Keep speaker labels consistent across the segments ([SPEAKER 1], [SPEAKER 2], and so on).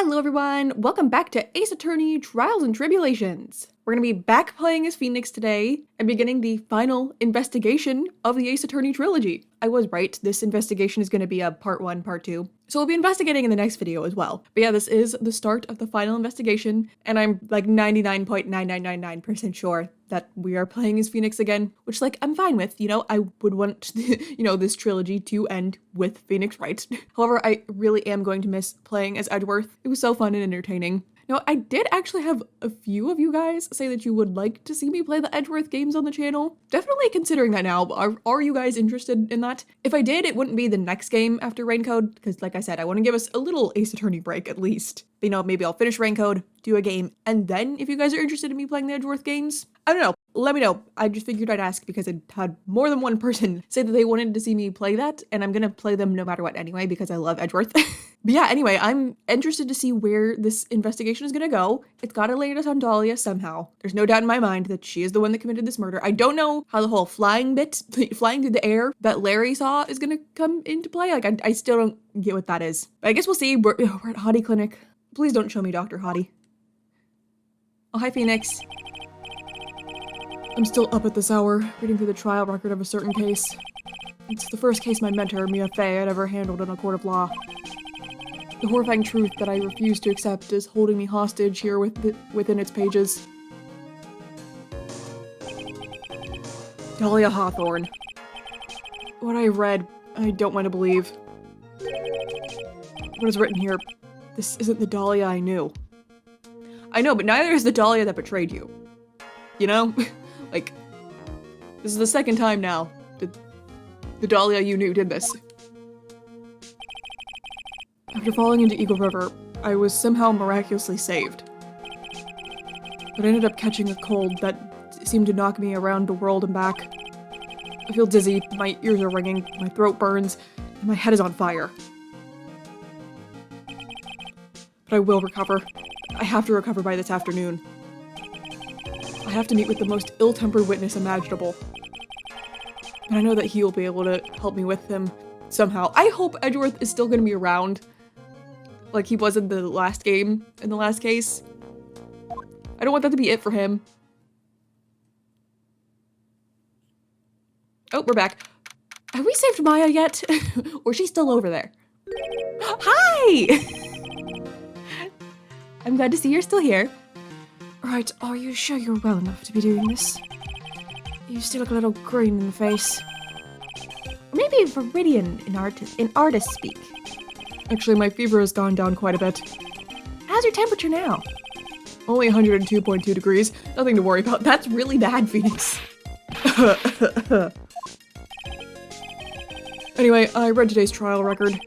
[SPEAKER 1] Hello everyone, welcome back to Ace Attorney Trials and Tribulations. We're going to be back playing as Phoenix today and beginning the final investigation of the Ace Attorney trilogy. I was right, this investigation is going to be a part 1, part 2. So we'll be investigating in the next video as well. But yeah, this is the start of the final investigation, and I'm like 99.9999% sure that we are playing as Phoenix again, which like I'm fine with, you know, I would want, this trilogy to end with Phoenix Wright. However, I really am going to miss playing as Edgeworth. It was so fun and entertaining. Now, I did actually have a few of you guys say that you would like to see me play the Edgeworth games on the channel. Definitely considering that now. Are you guys interested in that? If I did, it wouldn't be the next game after Raincode, because like I said, I want to give us a little Ace Attorney break at least. You know, maybe I'll finish Raincode, do a game, and then if you guys are interested in me playing the Edgeworth games, I don't know. Let me know. I just figured I'd ask because I had more than one person say that they wanted to see me play that, and I'm gonna play them no matter what anyway because I love Edgeworth. But yeah, anyway, I'm interested to see where this investigation is gonna go. It's gotta land us on Dahlia somehow. There's no doubt in my mind that she is the one that committed this murder. I don't know how the whole flying through the air that Larry saw is gonna come into play. Like, I still don't get what that is. But I guess we'll see. We're at Hottie Clinic. Please don't show me Dr. Hottie. Oh, hi, Phoenix. I'm still up at this hour, reading through the trial record of a certain case. It's the first case my mentor, Mia Fey, had ever handled in a court of law. The horrifying truth that I refuse to accept is holding me hostage here within its pages. Dahlia Hawthorne. What I read, I don't want to believe. What is written here? This isn't the Dahlia I knew. I know, but neither is the Dahlia that betrayed you. You know? Like, this is the second time now that the Dahlia you knew did this. After falling into Eagle River, I was somehow miraculously saved. But I ended up catching a cold that seemed to knock me around the world and back. I feel dizzy, my ears are ringing, my throat burns, and my head is on fire. But I will recover. I have to recover by this afternoon. I have to meet with the most ill-tempered witness imaginable. But I know that he'll be able to help me with him somehow. I hope Edgeworth is still gonna be around, like he was in the last game, in the last case. I don't want that to be it for him. Oh, we're back. Have we saved Maya yet? Or is she still over there? Hi! I'm glad to see you're still here. Right, are you sure you're well enough to be doing this? You still look a little green in the face. Maybe Viridian in artist speak. Actually, my fever has gone down quite a bit. How's your temperature now? Only 102.2 degrees. Nothing to worry about. That's really bad, Phoenix. Anyway, I read today's trial record.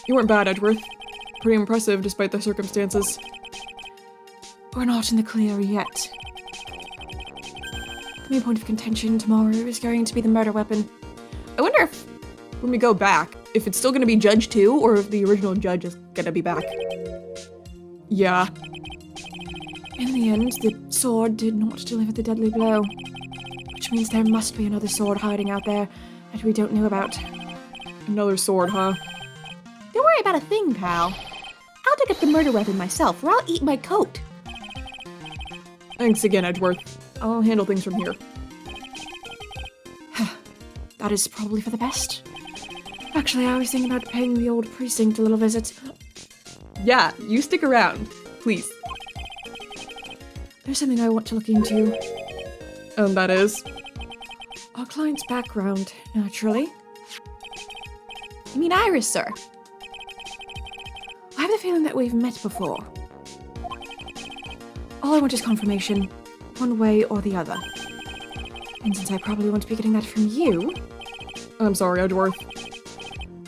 [SPEAKER 1] You weren't bad, Edgeworth. Pretty impressive despite the circumstances. We're not in the clear yet. The main point of contention tomorrow is going to be the murder weapon. I wonder if, when we go back, if it's still gonna be Judge 2, or if the original judge is gonna be back. Yeah. In the end, the sword did not deliver the deadly blow. Which means there must be another sword hiding out there that we don't know about. Another sword, huh? Don't worry about a thing, pal. I'll dig up the murder weapon myself, or I'll eat my coat. Thanks again, Edgeworth. I'll handle things from here. That is probably for the best. Actually, I was thinking about paying the old precinct a little visit. Yeah, you stick around, please. There's something I want to look into. And that is? Our client's background, naturally. You mean Iris, sir? I have the feeling that we've met before. All I want is confirmation, one way or the other. And since I probably won't be getting that from you... I'm sorry, Edgeworth.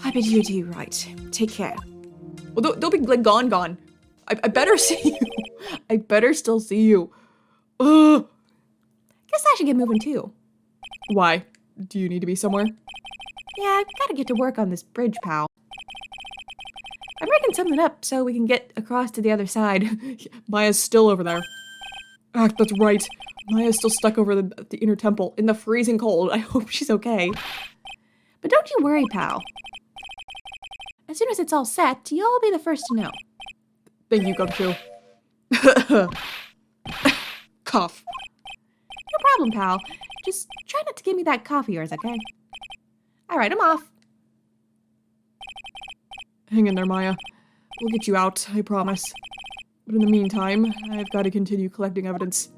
[SPEAKER 1] I bid you adieu, Wright. Take care. Well, don't be, like, gone. I better see you. I better still see you. Ugh. Guess I should get moving, too. Why? Do you need to be somewhere? Yeah, I've gotta get to work on this bridge, pal. I'm rigging something up so we can get across to the other side. Maya's still over there. Ah, that's right. Maya's still stuck over the inner temple in the freezing cold. I hope she's okay. But don't you worry, pal. As soon as it's all set, you'll be the first to know. Thank you, Gumshoe. Cough.
[SPEAKER 2] No problem, pal. Just try not to give me that cough of yours, okay? Alright, I'm off.
[SPEAKER 1] Hang in there, Maya. We'll get you out, I promise. But in the meantime, I've got to continue collecting evidence.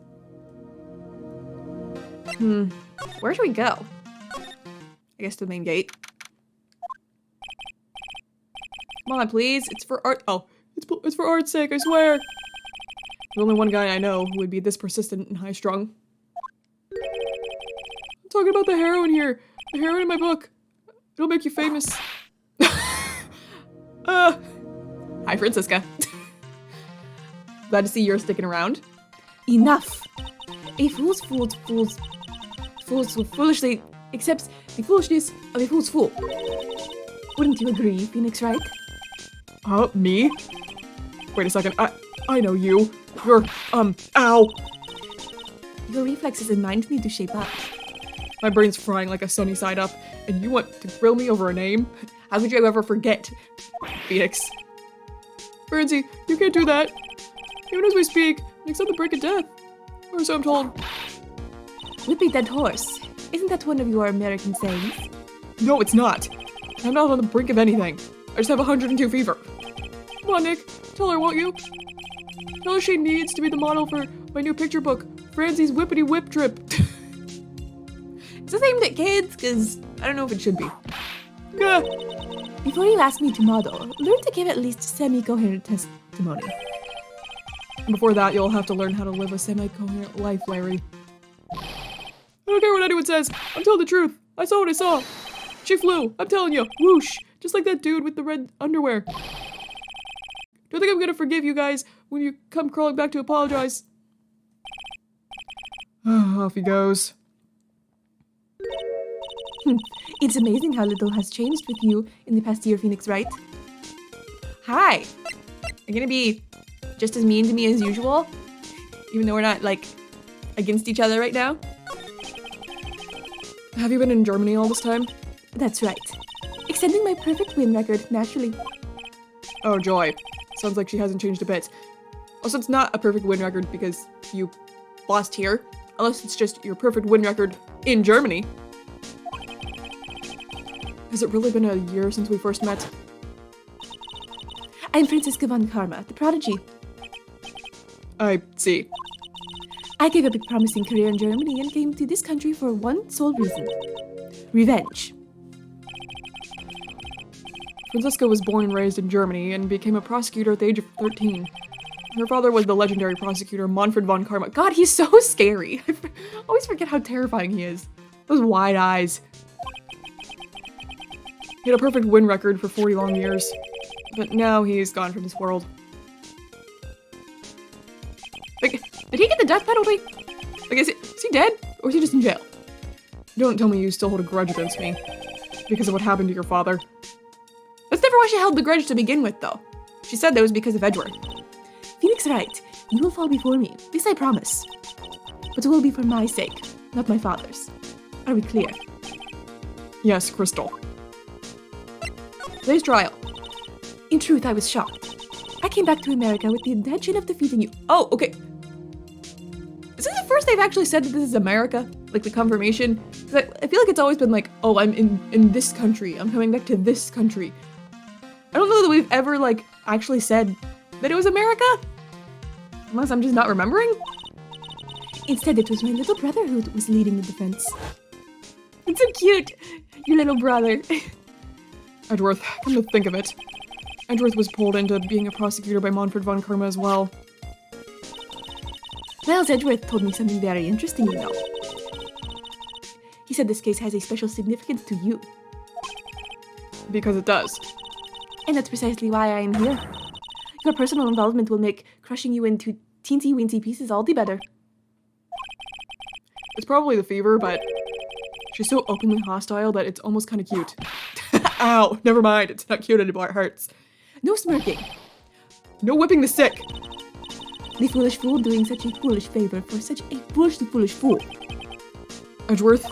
[SPEAKER 2] Where should we go?
[SPEAKER 1] I guess to the main gate. Come on, please. It's for art. Oh, it's for art's sake, I swear. There's only one guy I know who would be this persistent and high-strung. I'm talking about the heroine here. The heroine in my book. It'll make you famous. Hi, Franziska. Glad to see you're sticking around.
[SPEAKER 2] Enough! A fool's who foolishly accepts the foolishness of a fool's fool. Wouldn't you agree, Phoenix Wright?
[SPEAKER 1] Me? Wait a second. I know you. You're, ow!
[SPEAKER 2] Your reflexes and mind need to shape up.
[SPEAKER 1] My brain's frying like a sunny side up, and you want to grill me over a name? How could you ever forget? Phoenix. Francie, you can't do that. Even as we speak, accept the break of death. Or so I'm told.
[SPEAKER 2] Whippy dead horse. Isn't that one of your American sayings?
[SPEAKER 1] No, it's not. I'm not on the brink of anything. I just have 102 fever. Come on, Nick. Tell her, won't you? Tell her she needs to be the model for my new picture book, Francie's Whippity Whip Trip.
[SPEAKER 2] Is this aimed at kids? Because I don't know if it should be.
[SPEAKER 1] Yeah.
[SPEAKER 2] Before you ask me to model, learn to give at least semi-coherent testimony.
[SPEAKER 1] And before that, you'll have to learn how to live a semi-coherent life, Larry. I don't care what anyone says. I'm telling the truth. I saw what I saw. She flew. I'm telling you. Whoosh. Just like that dude with the red underwear. Don't think I'm gonna forgive you guys when you come crawling back to apologize. Off he goes.
[SPEAKER 2] It's amazing how little has changed with you in the past year, Phoenix Wright. Hi. You're gonna be just as mean to me as usual? Even though we're not, like, against each other right now?
[SPEAKER 1] Have you been in Germany all this time?
[SPEAKER 2] That's right. Extending my perfect win record, naturally.
[SPEAKER 1] Oh, joy. Sounds like she hasn't changed a bit. Also, it's not a perfect win record because you lost here. Unless it's just your perfect win record in Germany. Has it really been a year since we first met?
[SPEAKER 2] I'm Franziska von Karma, the prodigy.
[SPEAKER 1] I see.
[SPEAKER 2] I gave up a promising career in Germany and came to this country for one sole reason. Revenge.
[SPEAKER 1] Franziska was born and raised in Germany and became a prosecutor at the age of 13. Her father was the legendary prosecutor Manfred von Karma. God, he's so scary. I always forget how terrifying he is. Those wide eyes. He had a perfect win record for 40 long years. But now he's gone from this world. Like, did he get the death penalty? Like, is he dead? Or is he just in jail? Don't tell me you still hold a grudge against me. Because of what happened to your father. That's never why she held the grudge to begin with, though. She said that was because of Edward.
[SPEAKER 2] Phoenix Wright, you will fall before me. This I promise. But it will be for my sake, not my father's. Are we clear?
[SPEAKER 1] Yes, Crystal. Today's trial.
[SPEAKER 2] In truth, I was shocked. I came back to America with the intention of defeating you.
[SPEAKER 1] Oh, okay. Is this the first they've actually said that this is America? Like the confirmation? Because I feel like it's always been like, oh, I'm in this country. I'm coming back to this country. I don't know that we've ever, like, actually said that it was America. Unless I'm just not remembering.
[SPEAKER 2] Instead, it was my little brother who was leading the defense. It's so cute, your little brother.
[SPEAKER 1] Edgeworth, come to think of it. Edgeworth was pulled into being a prosecutor by Manfred von Karma as well.
[SPEAKER 2] Miles Edgeworth told me something very interesting, you know. He said this case has a special significance to you.
[SPEAKER 1] Because it does.
[SPEAKER 2] And that's precisely why I am here. Your personal involvement will make crushing you into teensy-weensy pieces all the better.
[SPEAKER 1] It's probably the fever, but she's so openly hostile that it's almost kind of cute. Ow! Never mind, it's not cute anymore, it hurts.
[SPEAKER 2] No smirking.
[SPEAKER 1] No whipping the sick.
[SPEAKER 2] The foolish fool doing such a foolish favor for such a foolish fool.
[SPEAKER 1] Edgeworth?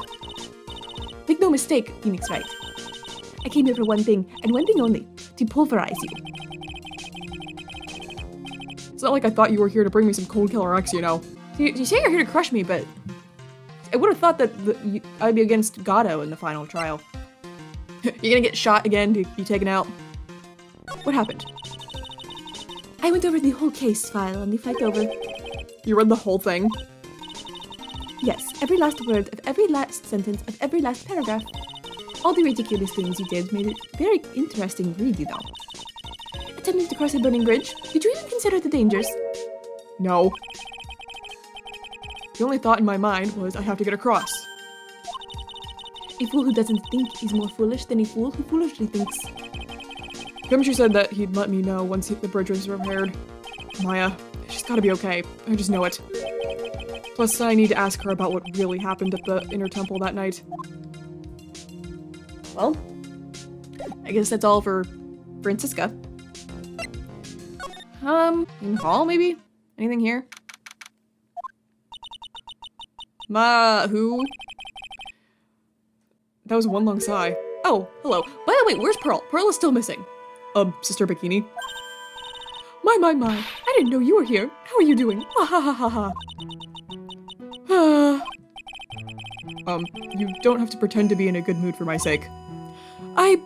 [SPEAKER 2] Make no mistake, Phoenix Wright. I came here for one thing, and one thing only, to pulverize you.
[SPEAKER 1] It's not like I thought you were here to bring me some Cold Killer X, you know.
[SPEAKER 2] You say you're here to crush me, but I would have thought that I'd be against Gato in the final trial.
[SPEAKER 1] You're gonna get shot again to be taken out. What happened?
[SPEAKER 2] I went over the whole case file and the fight over.
[SPEAKER 1] You read the whole thing?
[SPEAKER 2] Yes, every last word of every last sentence of every last paragraph. All the ridiculous things you did made it very interesting read, you know. Attempting to cross a burning bridge? Did you even consider the dangers?
[SPEAKER 1] No. The only thought in my mind was I have to get across.
[SPEAKER 2] A fool who doesn't think is more foolish than a fool who foolishly thinks.
[SPEAKER 1] Gumshoe said that he'd let me know once the bridge was repaired. Maya, she's gotta be okay. I just know it. Plus, I need to ask her about what really happened at the Inner Temple that night.
[SPEAKER 2] Well, I guess that's all for Franziska.
[SPEAKER 1] In hall maybe? Anything here? Who? That was one long sigh. Oh, hello. By the way, where's Pearl? Pearl is still missing. Sister Bikini.
[SPEAKER 2] My. I didn't know you were here. How are you doing? Ha ha ha ha ha.
[SPEAKER 1] You don't have to pretend to be in a good mood for my sake.
[SPEAKER 2] I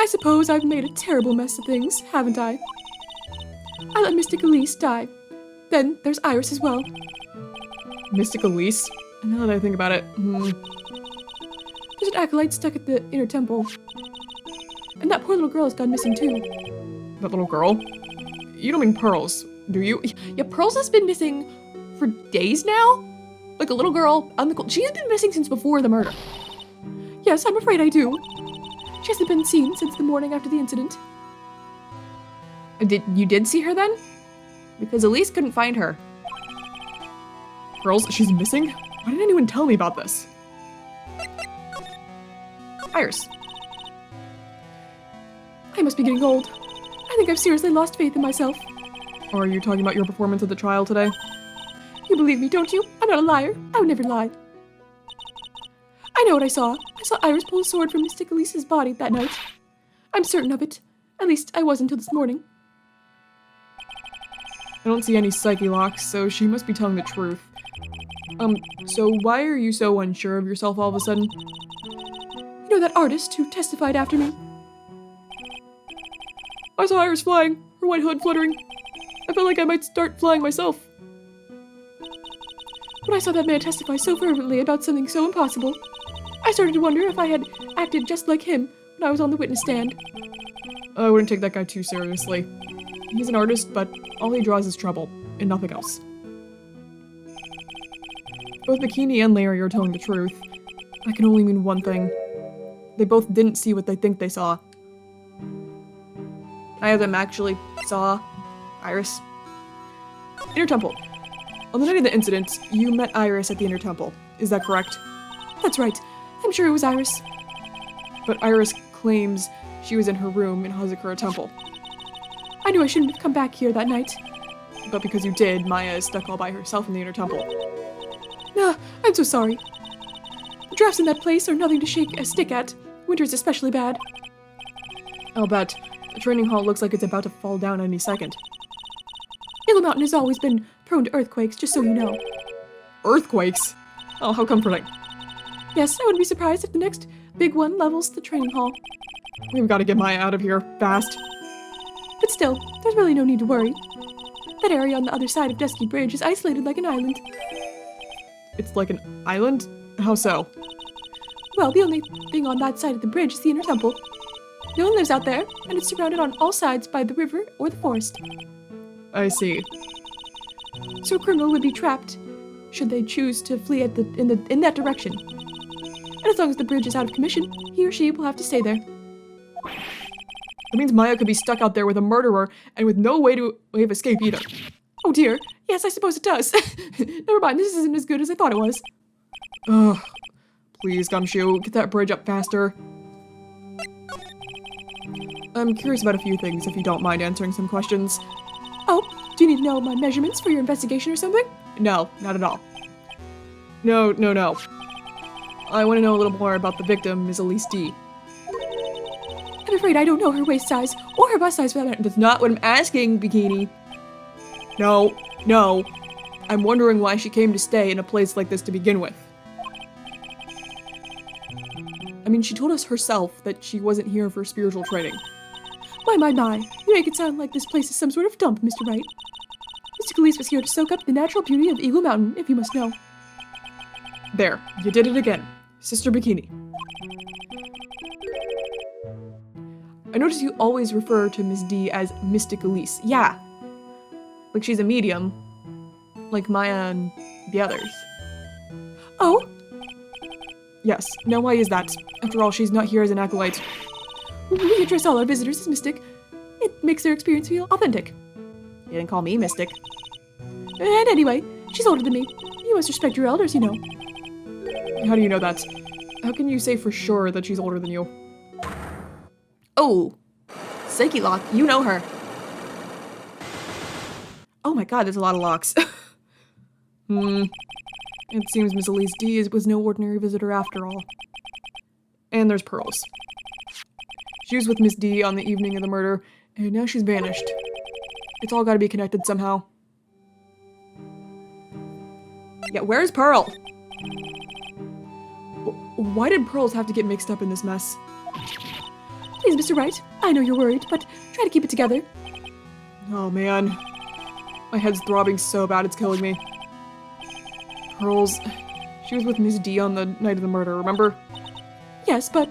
[SPEAKER 2] suppose I've made a terrible mess of things, haven't I? I let Mystic Elise die. Then there's Iris as well.
[SPEAKER 1] Mystic Elise? Now that I think about it,
[SPEAKER 2] There's an acolyte stuck at the Inner Temple. And that poor little girl has gone missing too.
[SPEAKER 1] That little girl? You don't mean Pearls, do you?
[SPEAKER 2] Yeah, Pearls has been missing for days now? Like a little girl on the cold. She has been missing since before the murder. Yes, I'm afraid I do. She hasn't been seen since the morning after the incident.
[SPEAKER 1] You did see her then? Because Elise couldn't find her. Pearls, she's missing? Why didn't anyone tell me about this? Iris.
[SPEAKER 2] I must be getting old. I think I've seriously lost faith in myself.
[SPEAKER 1] Are you talking about your performance at the trial today?
[SPEAKER 2] You believe me, don't you? I'm not a liar. I would never lie. I know what I saw. I saw Iris pull a sword from Mystic Elise's body that night. I'm certain of it. At least I was until this morning.
[SPEAKER 1] I don't see any psyche locks, so she must be telling the truth. So why are you so unsure of yourself all of a sudden?
[SPEAKER 2] You know that artist who testified after me?
[SPEAKER 1] I saw Iris flying, her white hood fluttering. I felt like I might start flying myself.
[SPEAKER 2] When I saw that man testify so fervently about something so impossible, I started to wonder if I had acted just like him when I was on the witness stand.
[SPEAKER 1] I wouldn't take that guy too seriously. He's an artist, but all he draws is trouble, and nothing else. Both Bikini and Larry are telling the truth. That can only mean one thing. They both didn't see what they think they saw. Neither of them actually saw Iris. Inner Temple. On the night of the incident, you met Iris at the Inner Temple. Is that correct?
[SPEAKER 2] That's right. I'm sure it was Iris.
[SPEAKER 1] But Iris claims she was in her room in Hazakura Temple.
[SPEAKER 2] I knew I shouldn't have come back here that night.
[SPEAKER 1] But because you did, Maya is stuck all by herself in the Inner Temple.
[SPEAKER 2] I'm so sorry. The drafts in that place are nothing to shake a stick at. Winter's especially bad.
[SPEAKER 1] I'll bet. The training hall looks like it's about to fall down any second.
[SPEAKER 2] Illo Mountain has always been prone to earthquakes, just so you know.
[SPEAKER 1] Earthquakes? Oh, how comforting.
[SPEAKER 2] Yes, I wouldn't be surprised if the next big one levels the training hall.
[SPEAKER 1] We've got to get Maya out of here, fast.
[SPEAKER 2] But still, there's really no need to worry. That area on the other side of Dusky Bridge is isolated like an island.
[SPEAKER 1] It's like an island? How so?
[SPEAKER 2] Well, the only thing on that side of the bridge is the Inner Temple. No one lives out there, and it's surrounded on all sides by the river or the forest.
[SPEAKER 1] I see.
[SPEAKER 2] So a criminal would be trapped, should they choose to flee in that direction. And as long as the bridge is out of commission, he or she will have to stay there.
[SPEAKER 1] That means Maya could be stuck out there with a murderer and with no way of escape either.
[SPEAKER 2] Oh dear, yes, I suppose it does. Never mind, this isn't as good as I thought it was.
[SPEAKER 1] Ugh. Please, Gumshoe, get that bridge up faster. I'm curious about a few things, if you don't mind answering some questions.
[SPEAKER 2] Oh, do you need to know my measurements for your investigation or something?
[SPEAKER 1] No, not at all. No. I want to know a little more about the victim, Ms. Elise D.
[SPEAKER 2] I'm afraid I don't know her waist size, or her bust size for that matter.
[SPEAKER 1] That's not what I'm asking, Bikini. No, no. I'm wondering why she came to stay in a place like this to begin with. I mean, she told us herself that she wasn't here for spiritual training.
[SPEAKER 2] My. You make it sound like this place is some sort of dump, Mr. Wright. Mr. Khalees was here to soak up the natural beauty of Eagle Mountain, if you must know.
[SPEAKER 1] There, you did it again. Sister Bikini. I notice you always refer to Miss D as Mystic Elise. Yeah. Like she's a medium. Like Maya and the others.
[SPEAKER 2] Oh?
[SPEAKER 1] Yes. Now why is that? After all, she's not here as an acolyte.
[SPEAKER 2] We address all our visitors as Mystic. It makes their experience feel authentic.
[SPEAKER 1] You didn't call me Mystic.
[SPEAKER 2] And anyway, she's older than me. You must respect your elders, you know.
[SPEAKER 1] How do you know that? How can you say for sure that she's older than you? Oh! Psyche lock, you know her. Oh my god, there's a lot of locks. It seems Miss Elise D was no ordinary visitor after all. And there's Pearls. She was with Miss D on the evening of the murder, and now she's vanished. It's all gotta be connected somehow. Yeah, where's Pearl? Why did Pearls have to get mixed up in this mess?
[SPEAKER 2] Please, Mr. Wright, I know you're worried, but try to keep it together.
[SPEAKER 1] Oh man. My head's throbbing so bad it's killing me. Pearls, she was with Miss D on the night of the murder, remember?
[SPEAKER 2] Yes, but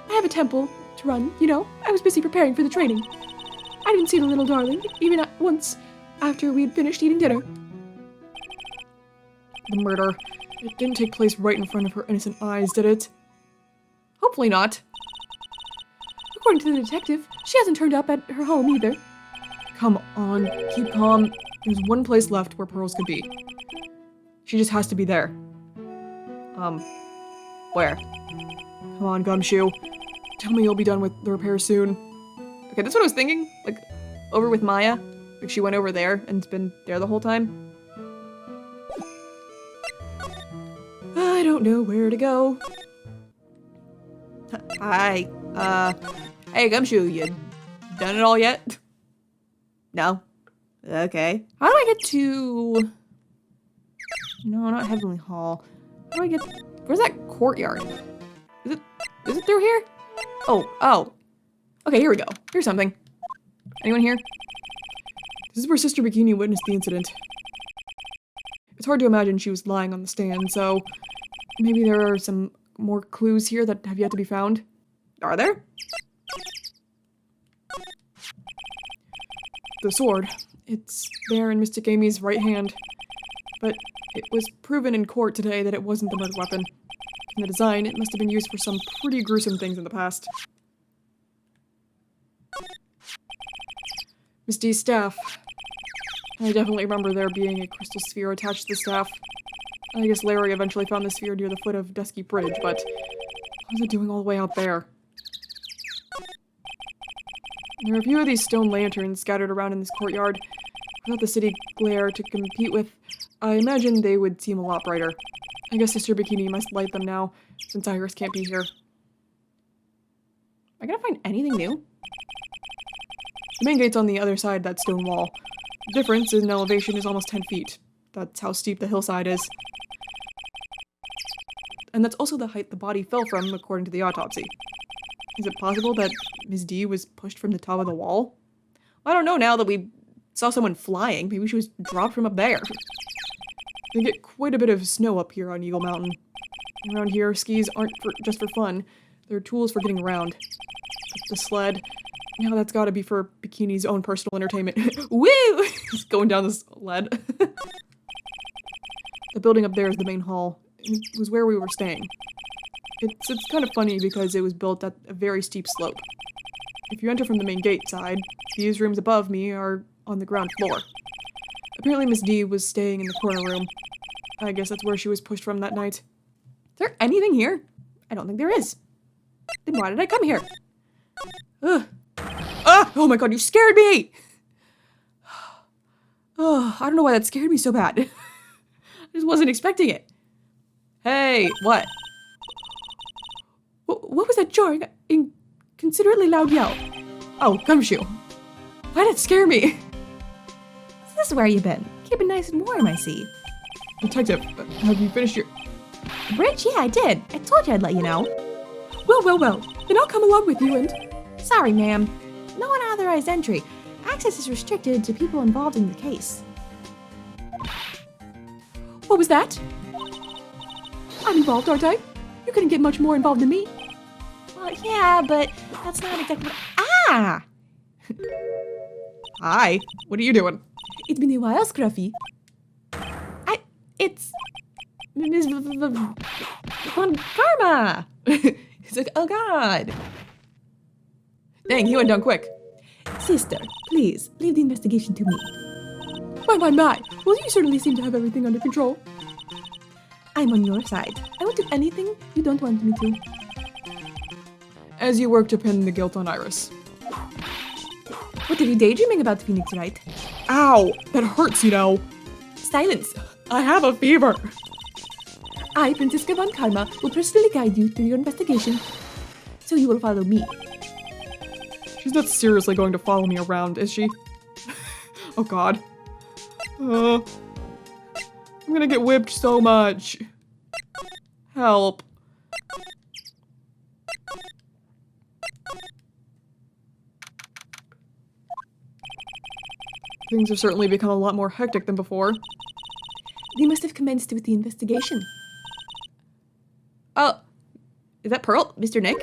[SPEAKER 2] I have a temple to run, you know. I was busy preparing for the training. I didn't see the little darling, even once after we'd finished eating dinner.
[SPEAKER 1] The murder. It didn't take place right in front of her innocent eyes, did it? Hopefully not.
[SPEAKER 2] According to the detective, she hasn't turned up at her home either.
[SPEAKER 1] Come on, keep calm. There's one place left where Pearls could be. She just has to be there. Where? Come on, Gumshoe. Tell me you'll be done with the repair soon. Okay, that's what I was thinking. Like, over with Maya. Like, she went over there and's been there the whole time. I don't know where to go. Hi. Hey, Gumshoe, you done it all yet? No? Okay. How do I get to... No, not Heavenly Hall. How do I get... Where's that courtyard? Is it through here? Oh. Okay, here we go. Here's something. Anyone here? This is where Sister Bikini witnessed the incident. It's hard to imagine she was lying on the stand, so... Maybe there are some more clues here that have yet to be found. Are there? The sword. It's there in Mystic Amy's right hand. But it was proven in court today that it wasn't the murder weapon. In the design, it must have been used for some pretty gruesome things in the past. Miss D's staff. I definitely remember there being a crystal sphere attached to the staff. I guess Larry eventually found the sphere near the foot of Dusky Bridge, but what was it doing all the way out there? There are a few of these stone lanterns scattered around in this courtyard. Without the city glare to compete with, I imagine they would seem a lot brighter. I guess Sister Bikini must light them now, since Iris can't be here. Am I gonna find anything new? The main gate's on the other side of that stone wall. The difference in elevation is almost 10 feet. That's how steep the hillside is. And that's also the height the body fell from, according to the autopsy. Is it possible that Ms. D was pushed from the top of the wall? I don't know now that we saw someone flying. Maybe she was dropped from up there. They get quite a bit of snow up here on Eagle Mountain. Around here, skis aren't just for fun. They're tools for getting around. The sled. Now that's gotta be for Bikini's own personal entertainment. Woo! Just going down this sled. The building up there is the main hall. It was where we were staying. It's kind of funny because it was built at a very steep slope. If you enter from the main gate side, these rooms above me are on the ground floor. Apparently Miss D was staying in the corner room. I guess that's where she was pushed from that night. Is there anything here? I don't think there is. Then why did I come here? Ugh. Ah! Oh my god, you scared me! Oh, I don't know why that scared me so bad. I just wasn't expecting it. Hey, what? What was that jarring, inconsiderately loud yell? Oh, Gumshoe. Why did it scare me?
[SPEAKER 2] This is where you been. Keeping nice and warm, I see.
[SPEAKER 1] Detective, have you finished your...
[SPEAKER 2] Rich, yeah, I did. I told you I'd let you know.
[SPEAKER 1] Well, then I'll come along with you and...
[SPEAKER 2] Sorry, ma'am. No unauthorized entry. Access is restricted to people involved in the case.
[SPEAKER 1] What was that? I'm involved, aren't I? You couldn't get much more involved than me.
[SPEAKER 2] Well, yeah, but that's not exactly... Ah!
[SPEAKER 1] Hi, what are you doing?
[SPEAKER 2] It's been a while, Scruffy. It's... Miss Von Karma!
[SPEAKER 1] He's like, oh god. Dang, he went down quick.
[SPEAKER 2] Sister, please, leave the investigation to me.
[SPEAKER 1] My. Well, you certainly seem to have everything under control.
[SPEAKER 2] I'm on your side. I won't do anything you don't want me to.
[SPEAKER 1] As you work to pin the guilt on Iris.
[SPEAKER 2] What are you daydreaming about, Phoenix, Wright?
[SPEAKER 1] Ow! That hurts, you know.
[SPEAKER 2] Silence!
[SPEAKER 1] I have a fever.
[SPEAKER 2] I, Franziska von Karma, will personally guide you through your investigation, so you will follow me.
[SPEAKER 1] She's not seriously going to follow me around, is she? Oh god. I'm gonna get whipped so much. Help. Things have certainly become a lot more hectic than before.
[SPEAKER 2] They must have commenced with the investigation.
[SPEAKER 1] Oh, is that Pearl? Mr. Nick?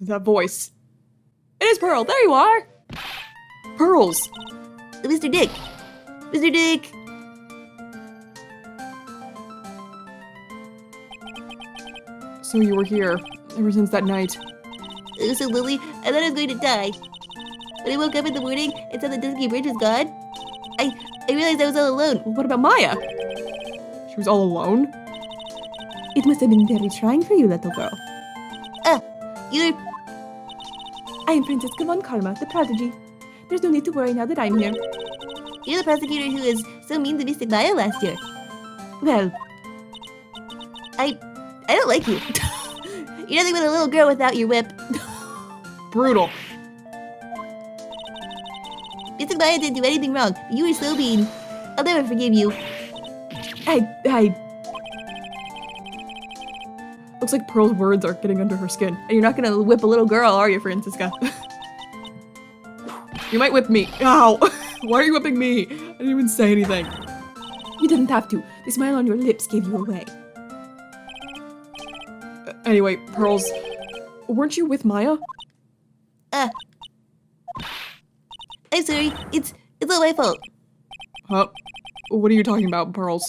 [SPEAKER 1] That voice. It is Pearl, there you are! Pearls!
[SPEAKER 2] Mr. Nick! Mr. Nick!
[SPEAKER 1] So you were here, ever since that night.
[SPEAKER 3] So Lily, I thought I was going to die. When I woke up in the morning and saw the dusky bridge was gone, I realized I was all alone.
[SPEAKER 1] Well, what about Maya? She was all alone?
[SPEAKER 2] It must have been very trying for you, little girl.
[SPEAKER 3] You're...
[SPEAKER 2] I am Franziska von Karma, the prodigy. There's no need to worry now that I'm here.
[SPEAKER 3] You're the prosecutor who was so mean to Mystic Maya last year.
[SPEAKER 2] Well,
[SPEAKER 3] I don't like you. You're nothing but a little girl without your whip.
[SPEAKER 1] Brutal.
[SPEAKER 3] Mystic Maya didn't do anything wrong, but you were so mean. I'll never forgive you.
[SPEAKER 1] Looks like Pearl's words are getting under her skin. And you're not gonna whip a little girl, are you, Franziska? You might whip me. Ow! Why are you whipping me? I didn't even say anything.
[SPEAKER 2] you didn't have to. The smile on your lips gave you away.
[SPEAKER 1] Anyway, Pearls, weren't you with Maya?
[SPEAKER 3] I'm sorry. It's all my fault.
[SPEAKER 1] Huh? What are you talking about, Pearls?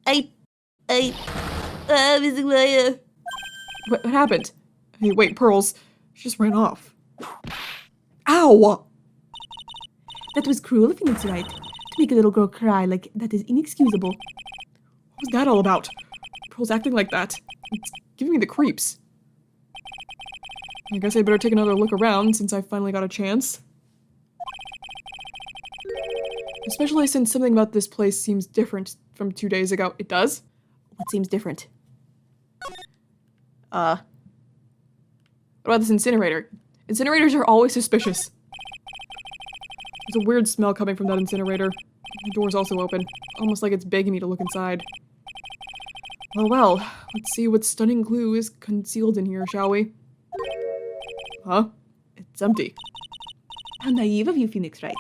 [SPEAKER 3] Mystic Maya.
[SPEAKER 1] What happened? Hey, wait, Pearls. She just ran off. Ow!
[SPEAKER 2] That was cruel of Phoenix, Wright. To make a little girl cry like that is inexcusable.
[SPEAKER 1] What was that all about? Pearl's acting like that. It's giving me the creeps. I guess I better take another look around since I finally got a chance. Especially since something about this place seems different from 2 days ago. It does?
[SPEAKER 2] What seems different?
[SPEAKER 1] What about this incinerator? Incinerators are always suspicious. There's a weird smell coming from that incinerator. The door's also open, almost like it's begging me to look inside. Well, let's see what stunning clue is concealed in here, shall we? Huh? It's empty.
[SPEAKER 2] How naive of you, Phoenix, Wright.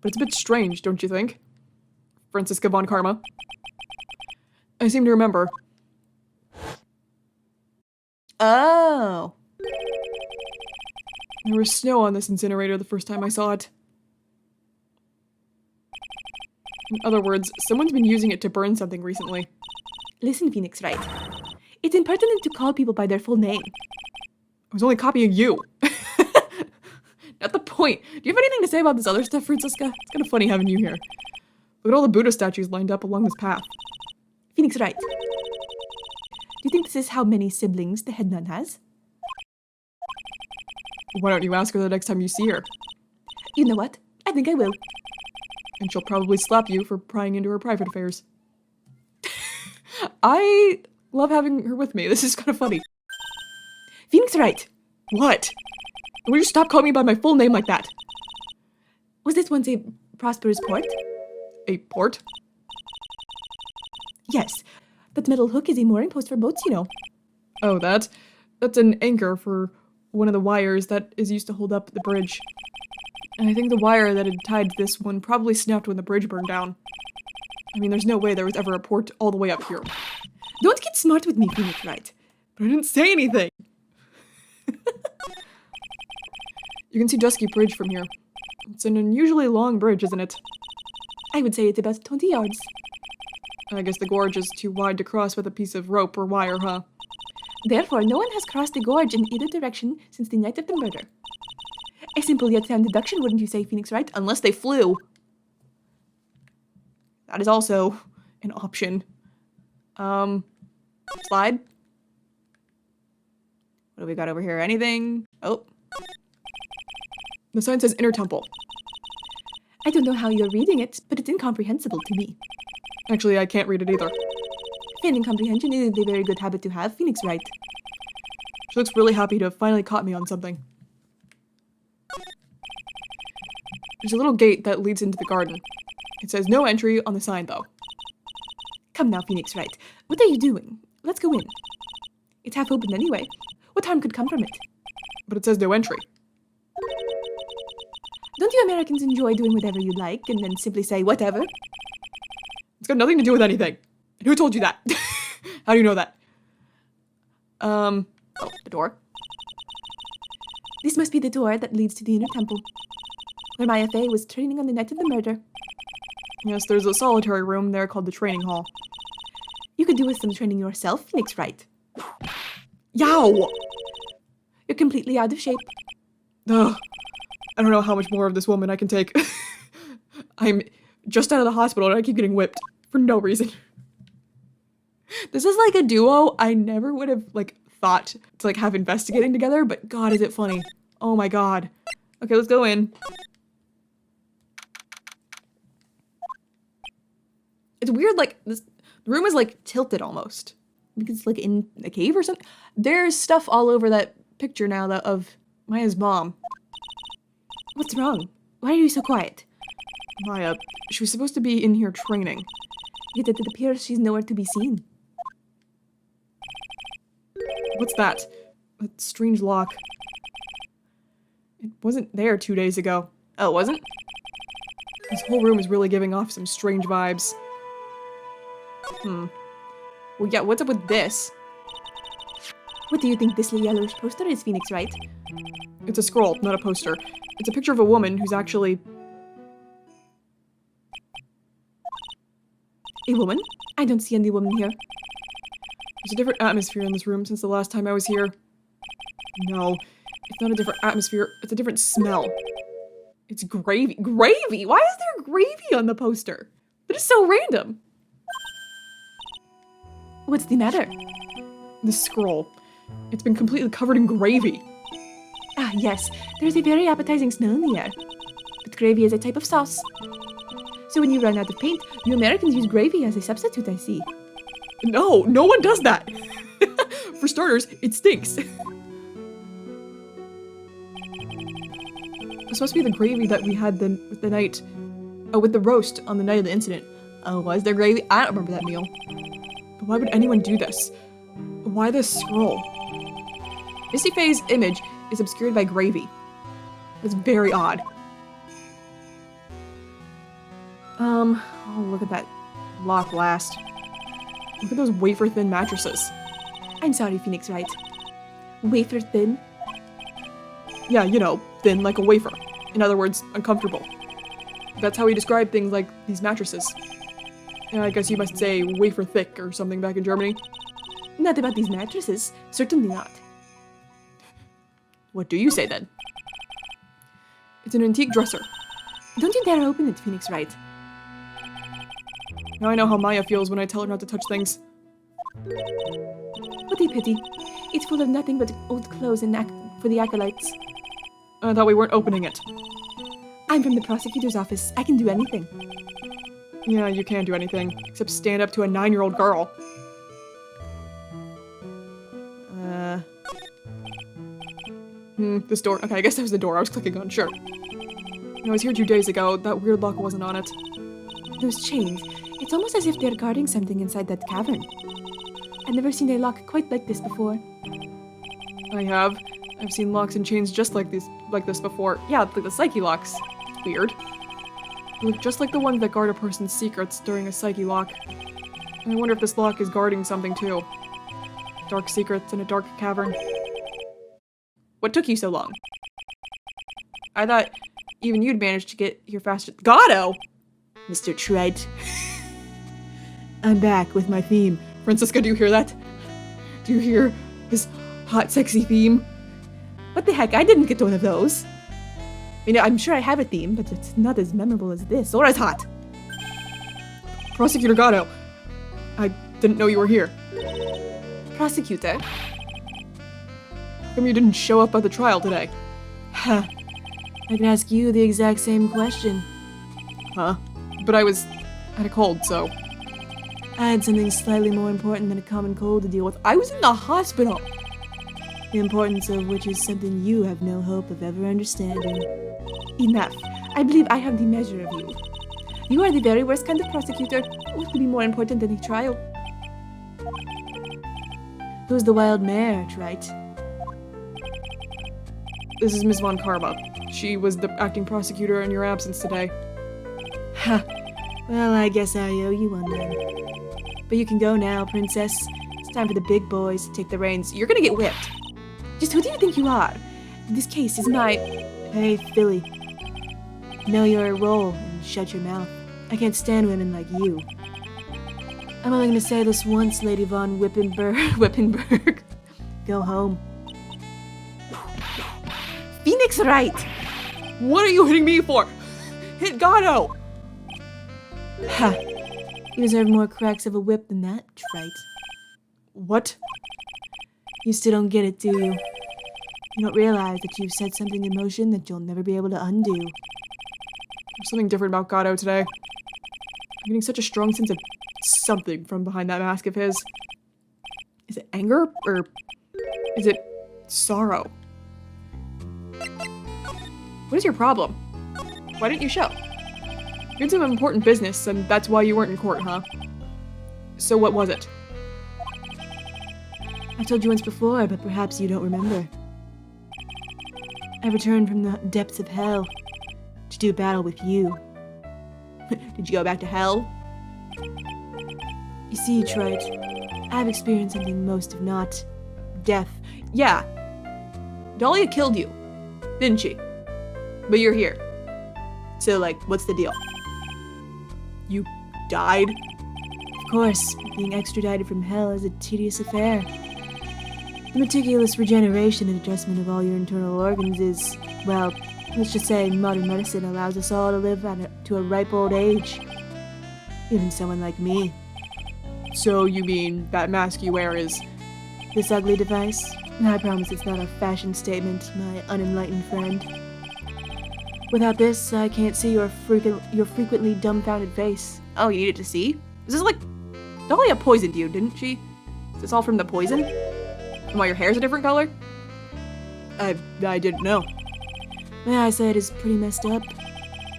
[SPEAKER 1] But it's a bit strange, don't you think? Franziska von Karma. I seem to remember.
[SPEAKER 2] Oh.
[SPEAKER 1] There was snow on this incinerator the first time I saw it. In other words, someone's been using it to burn something recently.
[SPEAKER 2] Listen, Phoenix, Wright. It's impertinent to call people by their full name.
[SPEAKER 1] I was only copying you. Not the point. Do you have anything to say about this other stuff, Franziska? It's kind of funny having you here. Look at all the Buddha statues lined up along this path.
[SPEAKER 2] Phoenix, Wright. Do you think this is how many siblings the head nun has?
[SPEAKER 1] Why don't you ask her the next time you see her?
[SPEAKER 2] You know what? I think I will.
[SPEAKER 1] And she'll probably slap you for prying into her private affairs. I love having her with me. This is kind of funny.
[SPEAKER 2] Phoenix, Wright.
[SPEAKER 1] What? Will you stop calling me by my full name like that?
[SPEAKER 2] Was this once a prosperous port?
[SPEAKER 1] A port?
[SPEAKER 2] Yes. That metal hook is a mooring post for boats, you know.
[SPEAKER 1] Oh, that's an anchor for one of the wires that is used to hold up the bridge. And I think the wire that had tied this one probably snapped when the bridge burned down. I mean, there's no way there was ever a port all the way up here.
[SPEAKER 2] Don't get smart with me, Phoenix Wright.
[SPEAKER 1] But I didn't say anything! You can see Dusky Bridge from here. It's an unusually long bridge, isn't it?
[SPEAKER 2] I would say it's about 20 yards.
[SPEAKER 1] I guess the gorge is too wide to cross with a piece of rope or wire, huh?
[SPEAKER 2] Therefore, no one has crossed the gorge in either direction since the night of the murder. A simple yet sound deduction, wouldn't you say, Phoenix Wright?
[SPEAKER 1] Unless they flew. That is also an option. Slide? What do we got over here? Anything? Oh. The sign says Inner Temple.
[SPEAKER 2] I don't know how you're reading it, but it's incomprehensible to me.
[SPEAKER 1] Actually, I can't read it either.
[SPEAKER 2] Failing comprehension isn't a very good habit to have, Phoenix Wright.
[SPEAKER 1] She looks really happy to have finally caught me on something. There's a little gate that leads into the garden. It says no entry on the sign, though.
[SPEAKER 2] Come now, Phoenix Wright. What are you doing? Let's go in. It's half open anyway. What harm could come from it?
[SPEAKER 1] But it says no entry.
[SPEAKER 2] Don't you Americans enjoy doing whatever you like and then simply say whatever?
[SPEAKER 1] It's got nothing to do with anything. And who told you that? How do you know that? Oh, the door.
[SPEAKER 2] This must be the door that leads to the Inner Temple, where Maya Fey was training on the night of the murder.
[SPEAKER 1] Yes, there's a solitary room there called the training hall.
[SPEAKER 2] You could do with some training yourself, Phoenix Wright.
[SPEAKER 1] Yow!
[SPEAKER 2] You're completely out of shape.
[SPEAKER 1] Ugh. I don't know how much more of this woman I can take. I'm just out of the hospital and I keep getting whipped for no reason. This is like a duo I never would have thought to have investigating together, but God, is it funny. Oh my God. Okay, let's go in. It's weird, the room is tilted almost. Because it's in a cave or something. There's stuff all over that picture now of Maya's mom.
[SPEAKER 2] What's wrong? Why are you so quiet?
[SPEAKER 1] Maya, she was supposed to be in here training.
[SPEAKER 2] Yet it appears she's nowhere to be seen.
[SPEAKER 1] What's that? A strange lock. It wasn't there 2 days ago. Oh, it wasn't? This whole room is really giving off some strange vibes. Well, yeah, what's up with this?
[SPEAKER 2] What do you think this yellowish poster is, Phoenix Wright?
[SPEAKER 1] It's a scroll, not a poster. It's a picture of a woman who's actually...
[SPEAKER 2] A woman? I don't see any woman here.
[SPEAKER 1] There's a different atmosphere in this room since the last time I was here. No, it's not a different atmosphere, it's a different smell. It's gravy. Gravy? Why is there gravy on the poster? That is so random.
[SPEAKER 2] What's the matter?
[SPEAKER 1] The scroll. It's been completely covered in gravy.
[SPEAKER 2] Ah, yes. There's a very appetizing smell in the air. But gravy is a type of sauce. So when you run out of paint, you Americans use gravy as a substitute, I see.
[SPEAKER 1] No, no one does that. For starters, it stinks. This must be the gravy that we had with the roast on the night of the incident. Oh, was there gravy? I don't remember that meal. But why would anyone do this? Why this scroll? Missy Faye's image is obscured by gravy. That's very odd. Oh, look at that lock last. Look at those wafer-thin mattresses.
[SPEAKER 2] I'm sorry, Phoenix Wright. Wafer thin?
[SPEAKER 1] Yeah, you know, thin like a wafer. In other words, uncomfortable. That's how we describe things like these mattresses. And I guess you must say wafer thick or something back in Germany.
[SPEAKER 2] Not about these mattresses. Certainly not.
[SPEAKER 1] What do you say then? It's an antique dresser.
[SPEAKER 2] Don't you dare open it, Phoenix Wright.
[SPEAKER 1] Now I know how Maya feels when I tell her not to touch things.
[SPEAKER 2] What a pity. It's full of nothing but old clothes and for the acolytes.
[SPEAKER 1] I thought we weren't opening it.
[SPEAKER 2] I'm from the prosecutor's office. I can do anything.
[SPEAKER 1] Yeah, you can't do anything, except stand up to a 9-year-old girl. This door. Okay, I guess that was the door I was clicking on, sure. I was here 2 days ago. That weird lock wasn't on it.
[SPEAKER 2] Those chains, it's almost as if they're guarding something inside that cavern. I've never seen a lock quite like this before.
[SPEAKER 1] I have. I've seen locks and chains just like this before. Yeah, like the psyche locks. It's weird. They look just like the ones that guard a person's secrets during a psyche lock. And I wonder if this lock is guarding something too. Dark secrets in a dark cavern. What took you so long? I thought even you'd managed to get here faster. Gato!
[SPEAKER 2] Mr. Wright. I'm back with my theme.
[SPEAKER 1] Franziska, do you hear that? Do you hear his hot, sexy theme?
[SPEAKER 2] What the heck? I didn't get one of those. You know, I'm sure I have a theme, but it's not as memorable as this, or as hot.
[SPEAKER 1] Prosecutor Gato, I didn't know you were here.
[SPEAKER 2] Prosecutor?
[SPEAKER 1] How come you didn't show up at the trial today?
[SPEAKER 2] Huh. I can ask you the exact same question.
[SPEAKER 1] Huh? But I had a cold, so...
[SPEAKER 2] I had something slightly more important than a common cold to deal with.
[SPEAKER 1] I was in the hospital!
[SPEAKER 2] The importance of which is something you have no hope of ever understanding. Enough. I believe I have the measure of you. You are the very worst kind of prosecutor. What could be more important than a trial? Who's the wild mare, Wright?
[SPEAKER 1] This is Ms. Von Karma. She was the acting prosecutor in your absence today.
[SPEAKER 2] Ha! Well, I guess I owe you one then. But you can go now, princess. It's time for the big boys to take the reins.
[SPEAKER 1] You're gonna get whipped.
[SPEAKER 2] Just who do you think you are? This case is my... Hey, Philly. Know your role and shut your mouth. I can't stand women like you. I'm only gonna say this once, Lady Von Whippenberg. Go home. Phoenix Wright!
[SPEAKER 1] What are you hitting me for? Hit Gato!
[SPEAKER 2] Ha! You deserve more cracks of a whip than that, Wright.
[SPEAKER 1] What?
[SPEAKER 2] You still don't get it, do you? You don't realize that you've set something in motion that you'll never be able to undo.
[SPEAKER 1] There's something different about Gato today. I'm getting such a strong sense of something from behind that mask of his. Is it anger? Or is it sorrow? What is your problem? Why didn't you show? You had some important business, and that's why you weren't in court, huh? So what was it?
[SPEAKER 2] I've told you once before, but perhaps you don't remember. I returned from the depths of hell to do battle with you.
[SPEAKER 1] Did you go back to hell?
[SPEAKER 2] You see, Wright, I've experienced something most if not death.
[SPEAKER 1] Yeah. Dahlia killed you, didn't she? But you're here. So, like, what's the deal? You died?
[SPEAKER 2] Of course, being extradited from hell is a tedious affair. The meticulous regeneration and adjustment of all your internal organs is, well, let's just say modern medicine allows us all to live to a ripe old age. Even someone like me.
[SPEAKER 1] So you mean that mask you wear is...
[SPEAKER 2] This ugly device? I promise it's not a fashion statement, my unenlightened friend. Without this, I can't see your frequently dumbfounded face.
[SPEAKER 1] Oh, you needed to see? Is this like... Dahlia poisoned you, didn't she? Is this all from the poison? And why your hair's a different color? I didn't know.
[SPEAKER 2] My eyesight is pretty messed up.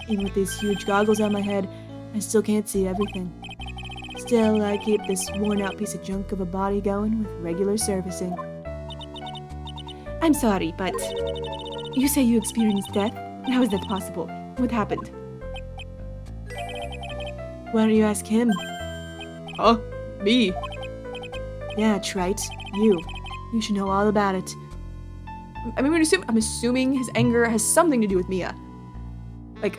[SPEAKER 2] Even with these huge goggles on my head, I still can't see everything. Still, I keep this worn-out piece of junk of a body going with regular servicing. I'm sorry, but... You say you experienced death? How is that possible? What happened? Why don't you ask him?
[SPEAKER 1] Huh? Me?
[SPEAKER 2] Yeah, Wright. You. You should know all about it.
[SPEAKER 1] I mean, I'm assuming his anger has something to do with Mia. Like...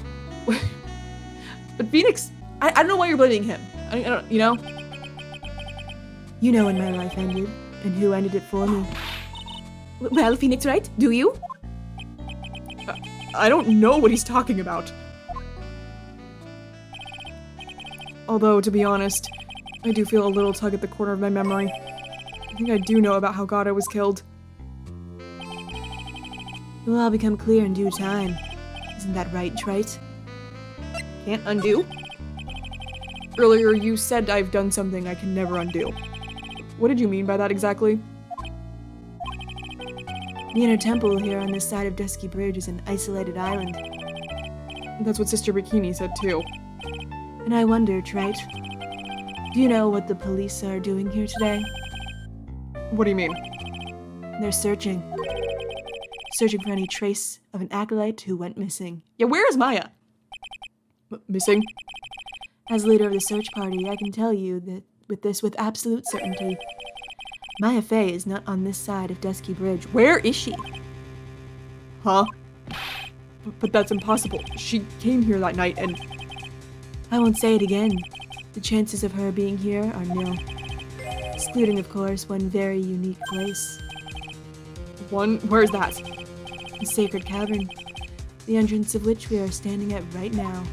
[SPEAKER 1] But Phoenix... I don't know why you're blaming him. I don't, you know?
[SPEAKER 2] You know when my life ended, and who ended it for me.
[SPEAKER 1] Well, Phoenix Wright, do you? I don't know what he's talking about. Although, to be honest, I do feel a little tug at the corner of my memory. I think I do know about how Gato was killed.
[SPEAKER 2] It will all become clear in due time. Isn't that right, Wright?
[SPEAKER 1] Can't undo? Earlier, you said I've done something I can never undo. What did you mean by that exactly?
[SPEAKER 2] The inner temple here on this side of Dusky Bridge is an isolated island.
[SPEAKER 1] That's what Sister Bikini said too.
[SPEAKER 2] And I wonder, Wright, do you know what the police are doing here today?
[SPEAKER 1] What do you mean?
[SPEAKER 2] They're searching. Searching for any trace of an acolyte who went missing.
[SPEAKER 1] Yeah, where is Maya? Missing?
[SPEAKER 2] As leader of the search party, I can tell you that with absolute certainty. Maya Fey is not on this side of Dusky Bridge. Where is she?
[SPEAKER 1] Huh? But that's impossible. She came here that night and...
[SPEAKER 2] I won't say it again. The chances of her being here are nil. Excluding, of course, one very unique place.
[SPEAKER 1] Where's that?
[SPEAKER 2] The Sacred Cavern. The entrance of which we are standing at right now.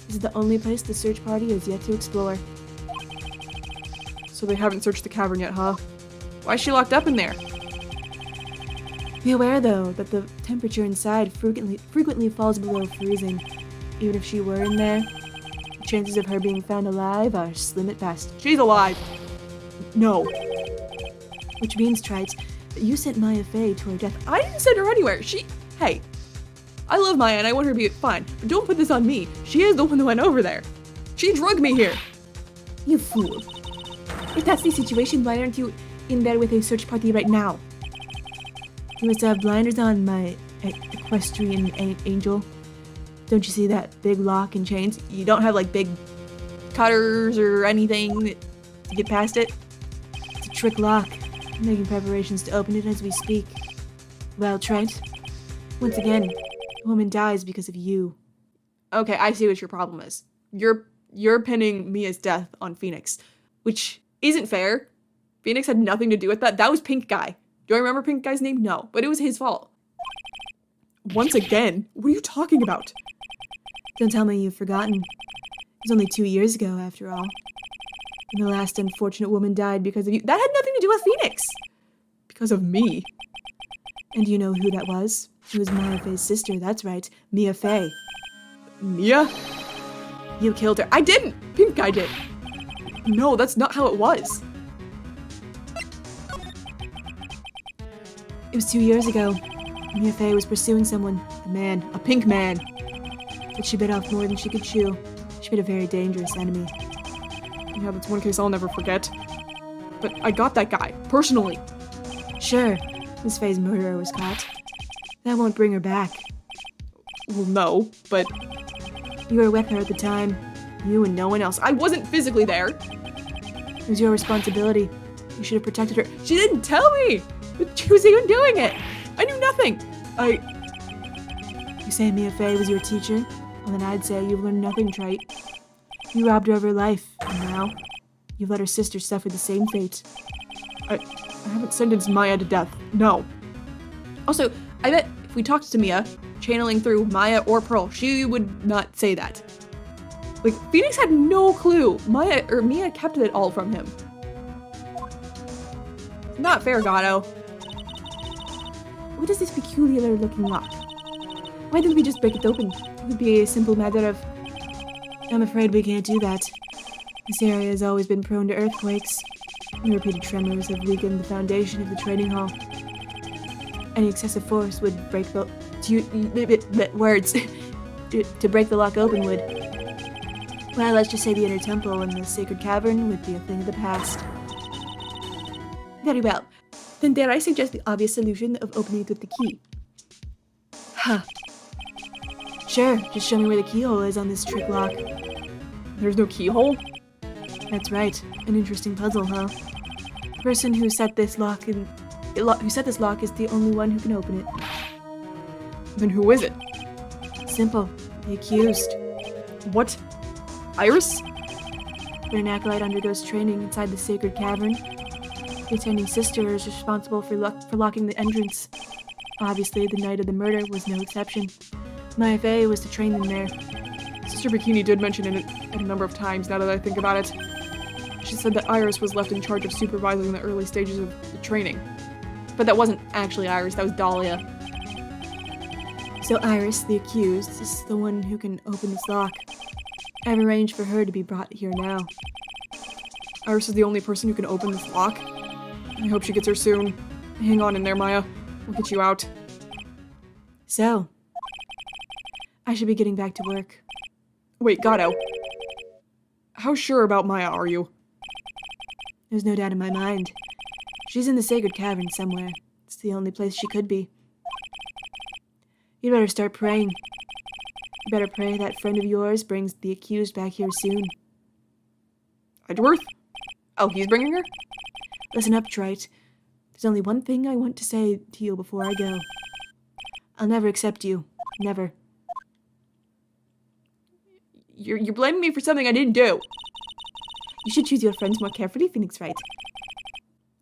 [SPEAKER 2] This is the only place the search party has yet to explore.
[SPEAKER 1] So they haven't searched the cavern yet, huh? Why is she locked up in there?
[SPEAKER 2] Be aware, though, that the temperature inside frequently falls below freezing. Even if she were in there, the chances of her being found alive are slim at best.
[SPEAKER 1] She's alive! No.
[SPEAKER 2] Which means, Trite, that you sent Maya Fey to her death.
[SPEAKER 1] I didn't send her anywhere. Hey. I love Maya and I want her to be fine, but don't put this on me. She is the one who went over there. She drugged me here.
[SPEAKER 2] You fool. If that's the situation, why aren't you in there with a search party right now? You must have blinders on, my equestrian angel. Don't you see that big lock and chains?
[SPEAKER 1] You don't have like big cutters or anything to get past it?
[SPEAKER 2] It's a trick lock. I'm making preparations to open it as we speak. Well, Trent, once again, a woman dies because of you.
[SPEAKER 1] Okay, I see what your problem is. You're pinning Mia's death on Phoenix, which isn't fair. Phoenix had nothing to do with that. That was Pink Guy. Do I remember Pink Guy's name? No, but it was his fault. Once again? What are you talking about?
[SPEAKER 2] Don't tell me you've forgotten. It was only 2 years ago, after all. And the last unfortunate woman died because of you.
[SPEAKER 1] That had nothing to do with Phoenix. Because of me.
[SPEAKER 2] And you know who that was? It was Maya Fey's sister, that's right. Mia Fey.
[SPEAKER 1] Mia?
[SPEAKER 2] You killed her.
[SPEAKER 1] I didn't! Pink Guy did. No, that's not how it was.
[SPEAKER 2] It was 2 years ago. Mia Fey was pursuing someone.
[SPEAKER 1] A man. A pink man.
[SPEAKER 2] But she bit off more than she could chew. She made a very dangerous enemy.
[SPEAKER 1] Yeah, that's one case I'll never forget. But I got that guy, personally.
[SPEAKER 2] Sure, Miss Fey's murderer was caught. That won't bring her back.
[SPEAKER 1] Well, no, but...
[SPEAKER 2] You were with her at the time. You and no one else.
[SPEAKER 1] I wasn't physically there.
[SPEAKER 2] It was your responsibility. You should have protected her.
[SPEAKER 1] She didn't tell me! But she was even doing it! I knew nothing!
[SPEAKER 2] You say Mia Fey was your teacher? Well, then I'd say you've learned nothing, Trite. You robbed her of her life, and now you've let her sister suffer the same fate.
[SPEAKER 1] I haven't sentenced Maya to death. No. Also, I bet if we talked to Mia, channeling through Maya or Pearl, she would not say that. Like, Phoenix had no clue. Mia kept it all from him. Not fair, Gato.
[SPEAKER 2] What is this peculiar looking lock? Why didn't we just break it open? It would be a simple matter of... I'm afraid we can't do that. This area has always been prone to earthquakes. The repeated tremors have weakened the foundation of the training hall. Any excessive force would break the... words. to break the lock open would... Well, let's just say the inner temple and the sacred cavern would be a thing of the past. Very well. Then dare I suggest the obvious solution of opening it with the key? Huh. Sure, just show me where the keyhole is on this trick lock.
[SPEAKER 1] There's no keyhole?
[SPEAKER 2] That's right. An interesting puzzle, huh? The person who set this lock is the only one who can open it.
[SPEAKER 1] Then who is it?
[SPEAKER 2] Simple. The accused.
[SPEAKER 1] What? Iris?
[SPEAKER 2] When an acolyte undergoes training inside the sacred cavern, the attending sister is responsible for locking the entrance. Obviously, the night of the murder was no exception. Maya Fey was to train them there.
[SPEAKER 1] Sister Bikini did mention it a number of times now that I think about it. She said that Iris was left in charge of supervising the early stages of the training. But that wasn't actually Iris, that was Dahlia.
[SPEAKER 2] So Iris, the accused, is the one who can open this lock. I've arranged for her to be brought here now.
[SPEAKER 1] Iris is the only person who can open this lock. I hope she gets her soon. Hang on in there, Maya. We'll get you out.
[SPEAKER 2] So, I should be getting back to work.
[SPEAKER 1] Wait, Gato. How sure about Maya are you?
[SPEAKER 2] There's no doubt in my mind. She's in the sacred cavern somewhere. It's the only place she could be. You better start praying. You better pray that friend of yours brings the accused back here soon.
[SPEAKER 1] Edgeworth? Oh, he's bringing her?
[SPEAKER 2] Listen up, Wright. There's only one thing I want to say to you before I go. I'll never accept you. Never.
[SPEAKER 1] You're blaming me for something I didn't do.
[SPEAKER 2] You should choose your friends more carefully, Phoenix Wright.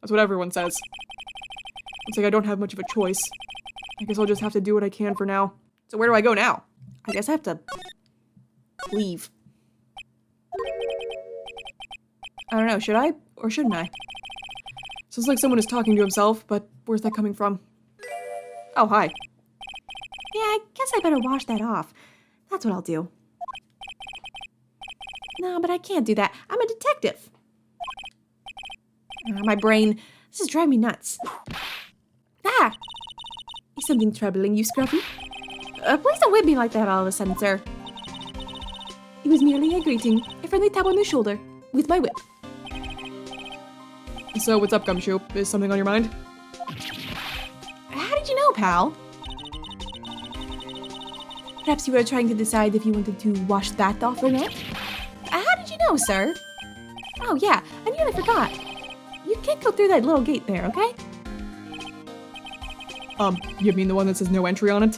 [SPEAKER 1] That's what everyone says. Looks like I don't have much of a choice. I guess I'll just have to do what I can for now. So where do I go now?
[SPEAKER 2] I guess I have to leave. I don't know, should I or shouldn't I?
[SPEAKER 1] Sounds like someone is talking to himself, but where's that coming from? Oh, hi.
[SPEAKER 2] Yeah, I guess I better wash that off. That's what I'll do. No, but I can't do that. I'm a detective. My brain, this is driving me nuts. Ah! Is something troubling you, Scruffy? Please don't whip me like that all of a sudden, sir. It was merely a greeting, a friendly tap on the shoulder, with my whip.
[SPEAKER 1] So what's up, Gumshoe? Is something on your mind?
[SPEAKER 2] How did you know, pal? Perhaps you were trying to decide if you wanted to wash that off or not? How did you know, sir? Oh yeah, I nearly forgot. You can't go through that little gate there, okay?
[SPEAKER 1] You mean the one that says no entry on it?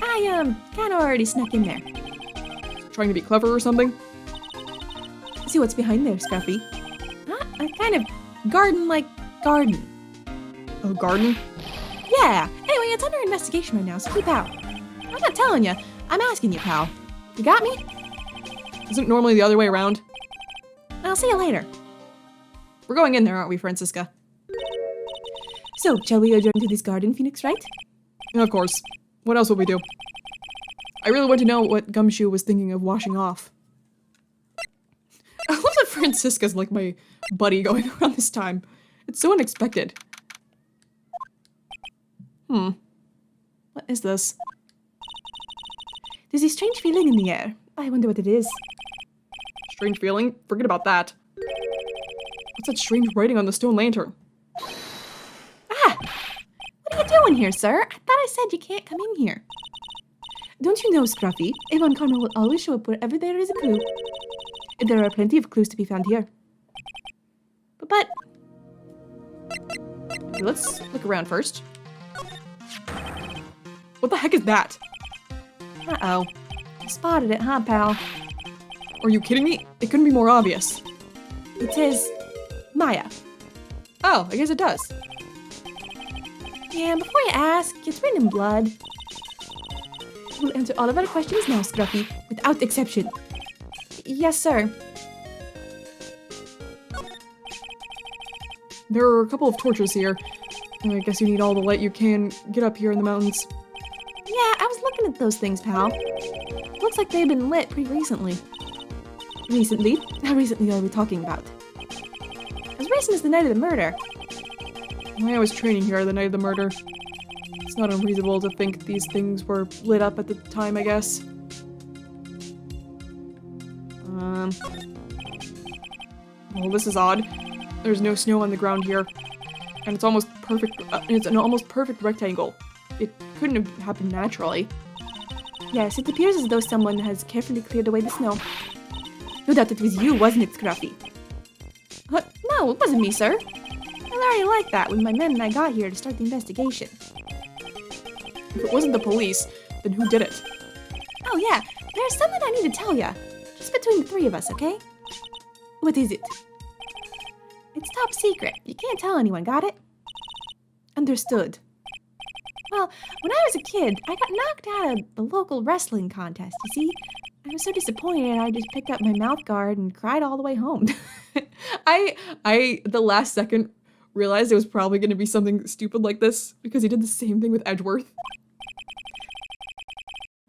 [SPEAKER 2] I, kinda already snuck in there.
[SPEAKER 1] Trying to be clever or something?
[SPEAKER 2] See what's behind there, Scruffy? A kind of garden-like garden.
[SPEAKER 1] A garden?
[SPEAKER 2] Yeah, anyway, it's under investigation right now, so keep out. I'm not telling you, I'm asking you, pal. You got me?
[SPEAKER 1] Isn't it normally the other way around?
[SPEAKER 2] I'll see you later.
[SPEAKER 1] We're going in there, aren't we, Franziska?
[SPEAKER 2] So, shall we adjourn to this garden, Phoenix Wright?
[SPEAKER 1] Of course. What else would we do? I really want to know what Gumshoe was thinking of washing off. I love that Franziska's like my buddy going around this time. It's so unexpected. What is this?
[SPEAKER 2] There's a strange feeling in the air. I wonder what it is.
[SPEAKER 1] Strange feeling? Forget about that. What's that strange writing on the stone lantern?
[SPEAKER 2] Ah! What are you doing here, sir? I thought I said you can't come in here. Don't you know, Scruffy? Avon Connor will always show up wherever there is a clue. There are plenty of clues to be found here. But...
[SPEAKER 1] Okay, let's look around first. What the heck is that?
[SPEAKER 2] Uh-oh. You spotted it, huh, pal?
[SPEAKER 1] Are you kidding me? It couldn't be more obvious.
[SPEAKER 2] It says... Maya.
[SPEAKER 1] Oh, I guess it does.
[SPEAKER 2] Yeah, before you ask, it's written in blood. We'll answer all of our questions now, Scruffy, without exception. Yes, sir.
[SPEAKER 1] There are a couple of torches here. I guess you need all the light you can get up here in the mountains.
[SPEAKER 2] Yeah, I was looking at those things, pal. Looks like they've been lit pretty recently. Recently? How recently are we talking about? As recent as the night of the murder.
[SPEAKER 1] I was training here the night of the murder. It's not unreasonable to think these things were lit up at the time, I guess. Well, this is odd. There's no snow on the ground here. And it's almost perfect, it's an almost perfect rectangle. It couldn't have happened naturally.
[SPEAKER 2] Yes, it appears as though someone has carefully cleared away the snow. No doubt it was you, wasn't it, Scruffy? No, it wasn't me, sir. I already liked that when my men and I got here to start the investigation.
[SPEAKER 1] If it wasn't the police, then who did it?
[SPEAKER 2] Oh yeah, there's something I need to tell ya. Just between the three of us, okay? What is it? It's top secret. You can't tell anyone, got it? Understood. Well, when I was a kid, I got knocked out of the local wrestling contest, you see? I was so disappointed, I just picked up my mouth guard and cried all the way home.
[SPEAKER 1] I the last second realized it was probably going to be something stupid like this because he did the same thing with Edgeworth.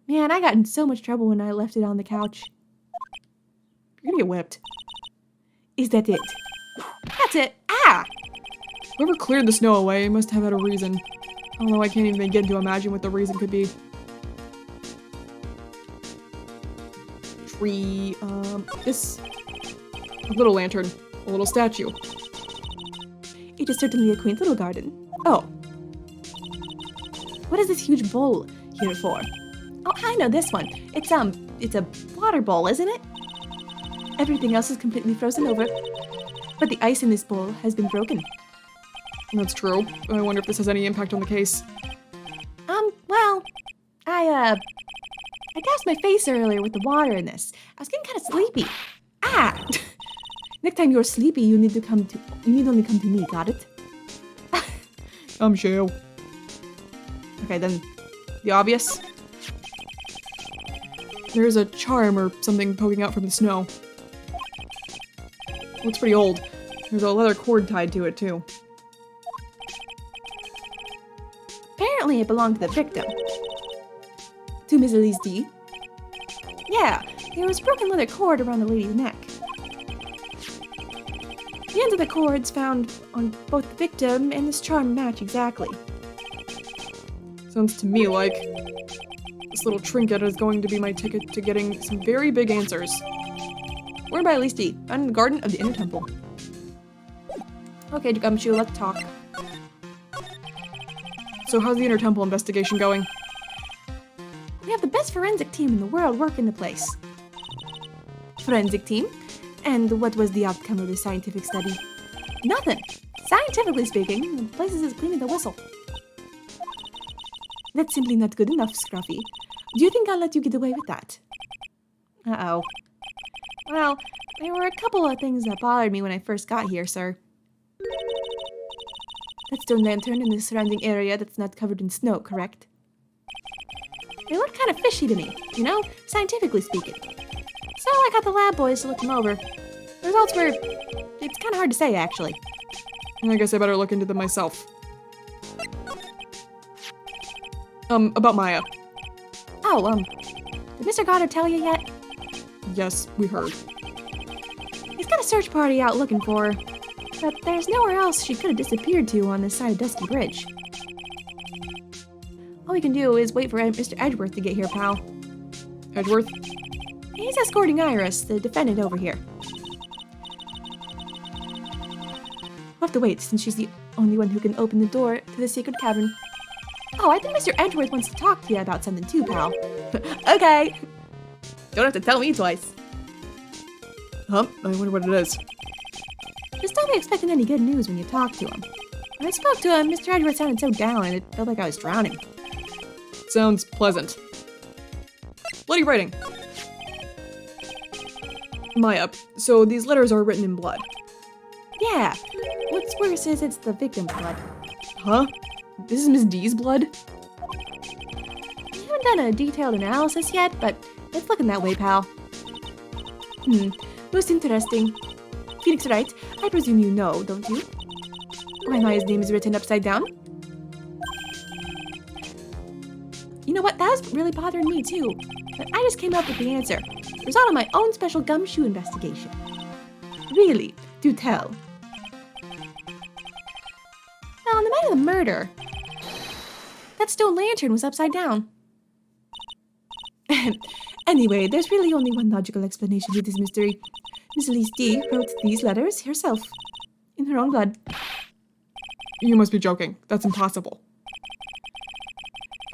[SPEAKER 2] Man, I got in so much trouble when I left it on the couch.
[SPEAKER 1] You're gonna get whipped.
[SPEAKER 2] Is that it? That's it. Ah!
[SPEAKER 1] Whoever cleared the snow away must have had a reason. Although I can't even begin to imagine what the reason could be. Tree, this... A little lantern. A little statue.
[SPEAKER 2] It is certainly a quaint little garden. Oh. What is this huge bowl here for? Oh, I know this one. It's a water bowl, isn't it? Everything else is completely frozen over, but the ice in this bowl has been broken.
[SPEAKER 1] That's true. I wonder if this has any impact on the case.
[SPEAKER 2] Well, I doused my face earlier with the water in this. I was getting kind of sleepy. Ah! Next time you're sleepy, you need only come to me, got it?
[SPEAKER 1] I'm sure. Okay, then the obvious. There's a charm or something poking out from the snow. Looks pretty old. There's a leather cord tied to it, too.
[SPEAKER 2] Apparently it belonged to the victim. To Miss Elise D. Yeah, there was broken leather cord around the lady's neck. The ends of the cords found on both the victim and this charm match exactly.
[SPEAKER 1] Sounds to me like this little trinket is going to be my ticket to getting some very big answers.
[SPEAKER 2] Worn by Elise D, found in the garden of the Inner Temple. Okay, Gumshoe, let's talk.
[SPEAKER 1] So how's the Inner Temple investigation going?
[SPEAKER 2] We have the best forensic team in the world working the place. Forensic team? And what was the outcome of the scientific study? Nothing. Scientifically speaking, the place is as clean as a whistle. That's simply not good enough, Scruffy. Do you think I'll let you get away with that? Uh-oh. Well, there were a couple of things that bothered me when I first got here, sir. That stone lantern in the surrounding area that's not covered in snow, correct? They look kind of fishy to me, you know, scientifically speaking. So I got the lab boys to look them over. The results were... it's kind of hard to say, actually.
[SPEAKER 1] I guess I better look into them myself. About Maya.
[SPEAKER 2] Oh, did Mr. Goddard tell you yet?
[SPEAKER 1] Yes, we heard.
[SPEAKER 2] He's got a search party out looking for her, but there's nowhere else she could have disappeared to on this side of Dusky Bridge. All we can do is wait for Mr. Edgeworth to get here, pal.
[SPEAKER 1] Edgeworth?
[SPEAKER 2] He's escorting Iris, the defendant, over here. We'll have to wait, since she's the only one who can open the door to the secret cavern. Oh, I think Mr. Edgeworth wants to talk to you about something too, pal. Okay! Don't have to tell me twice.
[SPEAKER 1] Huh? I wonder what it is.
[SPEAKER 2] Just don't be expecting any good news when you talk to him. When I spoke to him, Mr. Edgeworth sounded so down, it felt like I was drowning.
[SPEAKER 1] Sounds pleasant. Bloody writing. Maya, so these letters are written in blood.
[SPEAKER 2] Yeah. What's worse is it's the victim's blood.
[SPEAKER 1] Huh? This is Miss D's blood?
[SPEAKER 2] We haven't done a detailed analysis yet, but it's looking that way, pal. Most interesting. Phoenix Wright, I presume you know, don't you? Why Maya's name is written upside down? You know what? That was really bothering me too. But I just came up with the answer. Result of my own special gumshoe investigation. Really? Do tell. Now, on the night of the murder, that stone lantern was upside down. Anyway, there's really only one logical explanation to this mystery. Miss Elise D wrote these letters herself, in her own blood.
[SPEAKER 1] You must be joking. That's impossible.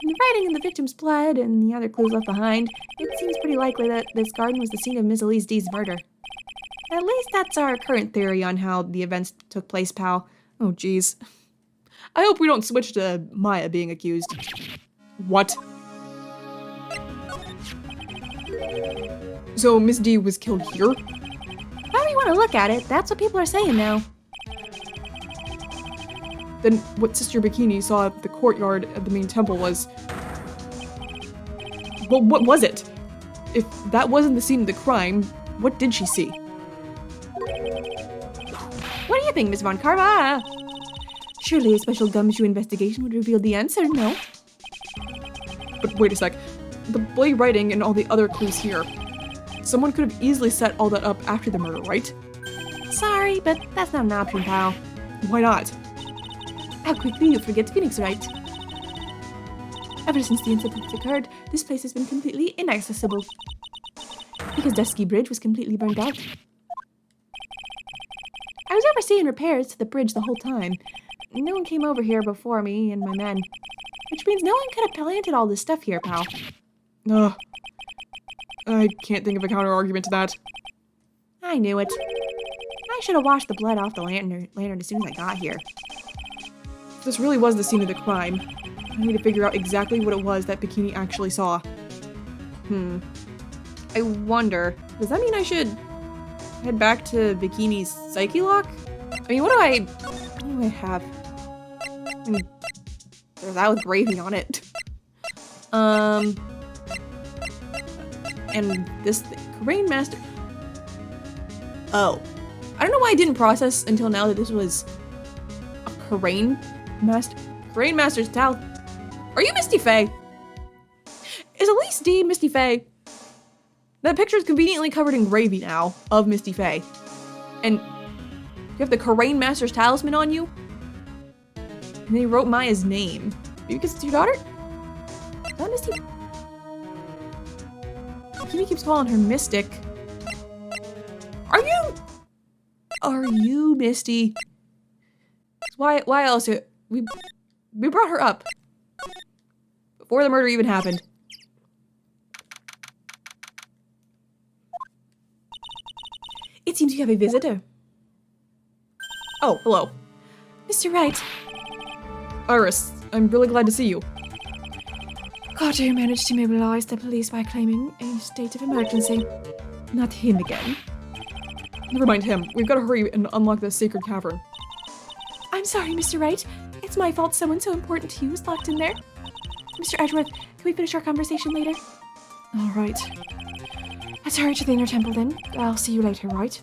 [SPEAKER 2] From the writing in the victim's blood and the other clues left behind, it seems pretty likely that this garden was the scene of Miss Elise D's murder. At least that's our current theory on how the events took place, pal.
[SPEAKER 1] Oh, jeez. I hope we don't switch to Maya being accused. What? So Miss D was killed here?
[SPEAKER 2] However you want to look at it, that's what people are saying now.
[SPEAKER 1] Then what Sister Bikini saw at the courtyard of the main temple was... Well, what was it? If that wasn't the scene of the crime, what did she see?
[SPEAKER 2] What do you think, Miss Von Carva? Surely a special gumshoe investigation would reveal the answer, no?
[SPEAKER 1] But wait a sec. The bloody writing and all the other clues here. Someone could have easily set all that up after the murder, right?
[SPEAKER 2] Sorry, but that's not an option, pal.
[SPEAKER 1] Why not?
[SPEAKER 2] How quickly you forget Phoenix Wright. Ever since the incident occurred, this place has been completely inaccessible. Because Dusky Bridge was completely burned out. I was overseeing repairs to the bridge the whole time. No one came over here before me and my men. Which means no one could have planted all this stuff here, pal.
[SPEAKER 1] Ugh. I can't think of a counter-argument to that.
[SPEAKER 2] I knew it. I should have washed the blood off the lantern as soon as I got here.
[SPEAKER 1] If this really was the scene of the crime, I need to figure out exactly what it was that Bikini actually saw. I wonder, does that mean I should head back to Bikini's Psyche Lock? I mean, what do I have? I mean, there's that with gravy on it. And this Crane Master. Oh. I don't know why I didn't process until now that this was a Crane Master's towel. Are you Misty Faye? Is Elise D Misty Faye? That picture is conveniently covered in gravy now of Misty Faye. And you have the Crane Master's talisman on you? And they wrote Maya's name. Maybe because it's your daughter? Is that Misty? Bikini keeps calling her Mystic. Are you Misty? Why else? We brought her up. Before the murder even happened.
[SPEAKER 2] It seems you have a visitor.
[SPEAKER 1] Oh, hello.
[SPEAKER 2] Mr. Wright.
[SPEAKER 1] Iris, I'm really glad to see you.
[SPEAKER 2] Carter managed to mobilize the police by claiming a state of emergency. Not him again.
[SPEAKER 1] Never mind him. We've got to hurry and unlock the sacred cavern.
[SPEAKER 2] I'm sorry, Mr. Wright. It's my fault someone so important to you is locked in there. Mr. Edgeworth, can we finish our conversation later?
[SPEAKER 1] All right.
[SPEAKER 2] Let's hurry to the inner temple then. I'll see you later, right?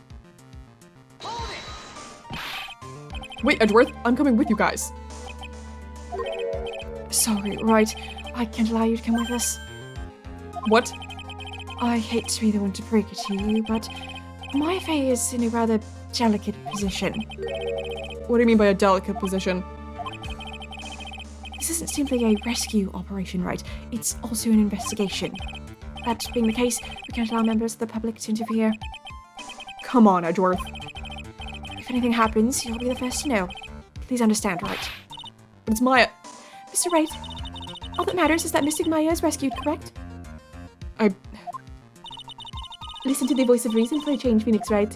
[SPEAKER 1] Wait, Edgeworth, I'm coming with you guys.
[SPEAKER 2] Sorry, Wright. I can't allow you to come with us.
[SPEAKER 1] What?
[SPEAKER 2] I hate to be the one to break it to you, but my Fae is in a rather delicate position.
[SPEAKER 1] What do you mean by a delicate position?
[SPEAKER 2] This isn't simply a rescue operation, right? It's also an investigation. That being the case, we can't allow members of the public to interfere.
[SPEAKER 1] Come on, Edgeworth.
[SPEAKER 2] If anything happens, you'll be the first to know. Please understand, right?
[SPEAKER 1] But it's Maya.
[SPEAKER 2] Mr. Wright, all that matters is that Mystic Maya is rescued, correct? Listen to the voice of reason for a change, Phoenix Wright.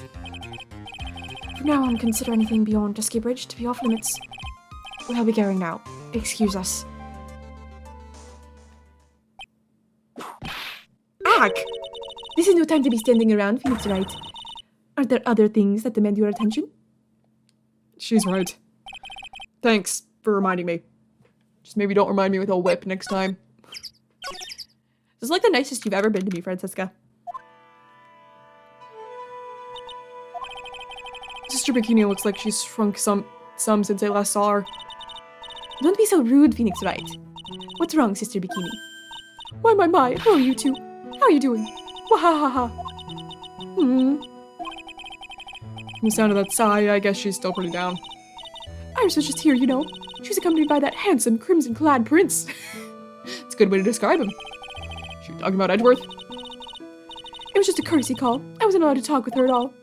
[SPEAKER 2] From now on, consider anything beyond Dusky Bridge to be off limits. We'll be going now. Excuse us.
[SPEAKER 1] Ack!
[SPEAKER 2] This is no time to be standing around, Phoenix Wright. Are there other things that demand your attention?
[SPEAKER 1] She's right. Thanks for reminding me. Just maybe don't remind me with a whip next time. This is like the nicest you've ever been to me, Franziska. Sister Bikini looks like she's shrunk some since I last saw her.
[SPEAKER 2] Don't be so rude, Phoenix Wright. What's wrong, Sister Bikini?
[SPEAKER 1] My, how are you two? How are you doing? Wahahaha. From the sound of that sigh, I guess she's still pretty down. Iris was just here, you know. She was accompanied by that handsome crimson-clad prince. It's a good way to describe him. She talking about Edgeworth? It was just a courtesy call. I wasn't allowed to talk with her at all.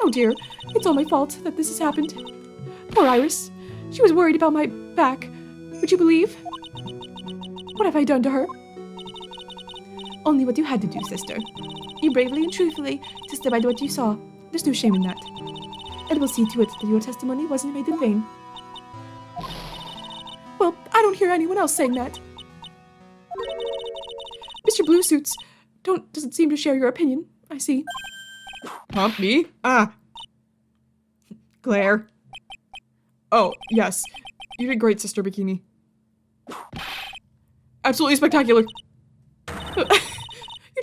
[SPEAKER 1] Oh dear, it's all my fault that this has happened. Poor Iris. She was worried about my back. Would you believe? What have I done to her?
[SPEAKER 2] Only what you had to do, sister. You bravely and truthfully testified to what you saw. There's no shame in that. And we'll see to it that your testimony wasn't made in vain.
[SPEAKER 1] Well, I don't hear anyone else saying that. Mr. Blue Suits doesn't seem to share your opinion, I see. Huh? Me? Ah. Claire. Oh, yes. You did great, Sister Bikini. Absolutely spectacular.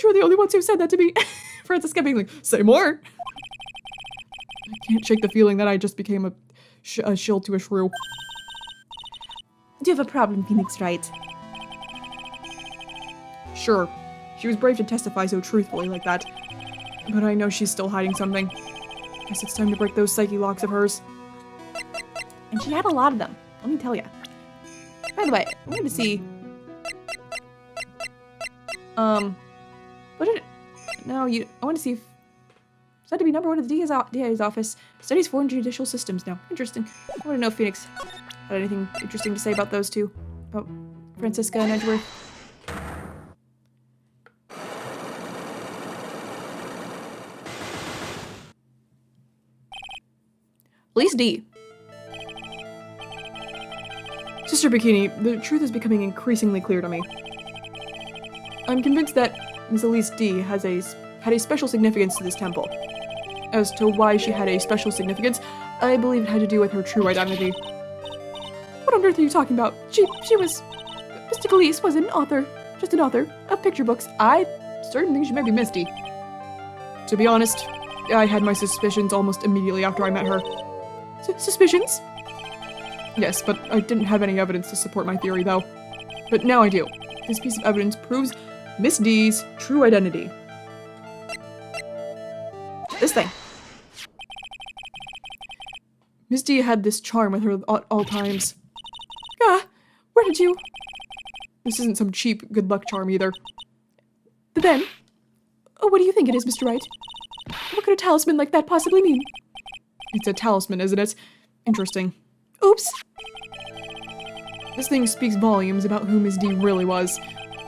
[SPEAKER 1] You're the only ones who said that to me. Franziska being like, say more. I can't shake the feeling that I just became a shield to a shrew.
[SPEAKER 2] Do you have a problem, Phoenix Wright?
[SPEAKER 1] Sure. She was brave to testify so truthfully like that. But I know she's still hiding something. Guess it's time to break those psyche locks of hers.
[SPEAKER 2] And she had a lot of them.
[SPEAKER 1] let me tell ya. By the way, I wanted to see... What did it... No, I want to see if... Said to be number one at the DA's office. Studies foreign judicial systems now. Interesting. I want to know if Phoenix had anything interesting to say about those two. About Franziska and Edgeworth. Elise D. Sister Bikini, the truth is becoming increasingly clear to me. I'm convinced that Ms. Elise D. had a special significance to this temple. As to why she had a special significance, I believe it had to do with her true identity. What on earth are you talking about? She was... Mystic Elise was an author. Just an author of picture books. I certainly think she might be Misty. To be honest, I had my suspicions almost immediately after I met her. Suspicions? Yes, but I didn't have any evidence to support my theory, though. But now I do. This piece of evidence proves Miss D's true identity. This thing. Miss D had this charm with her at all times. Ah, where did you... This isn't some cheap good luck charm either. Then, what do you think it is, Mr. Wright? What could a talisman like that possibly mean? It's a talisman, isn't it? Interesting. Oops! This thing speaks volumes about who Miss D really was.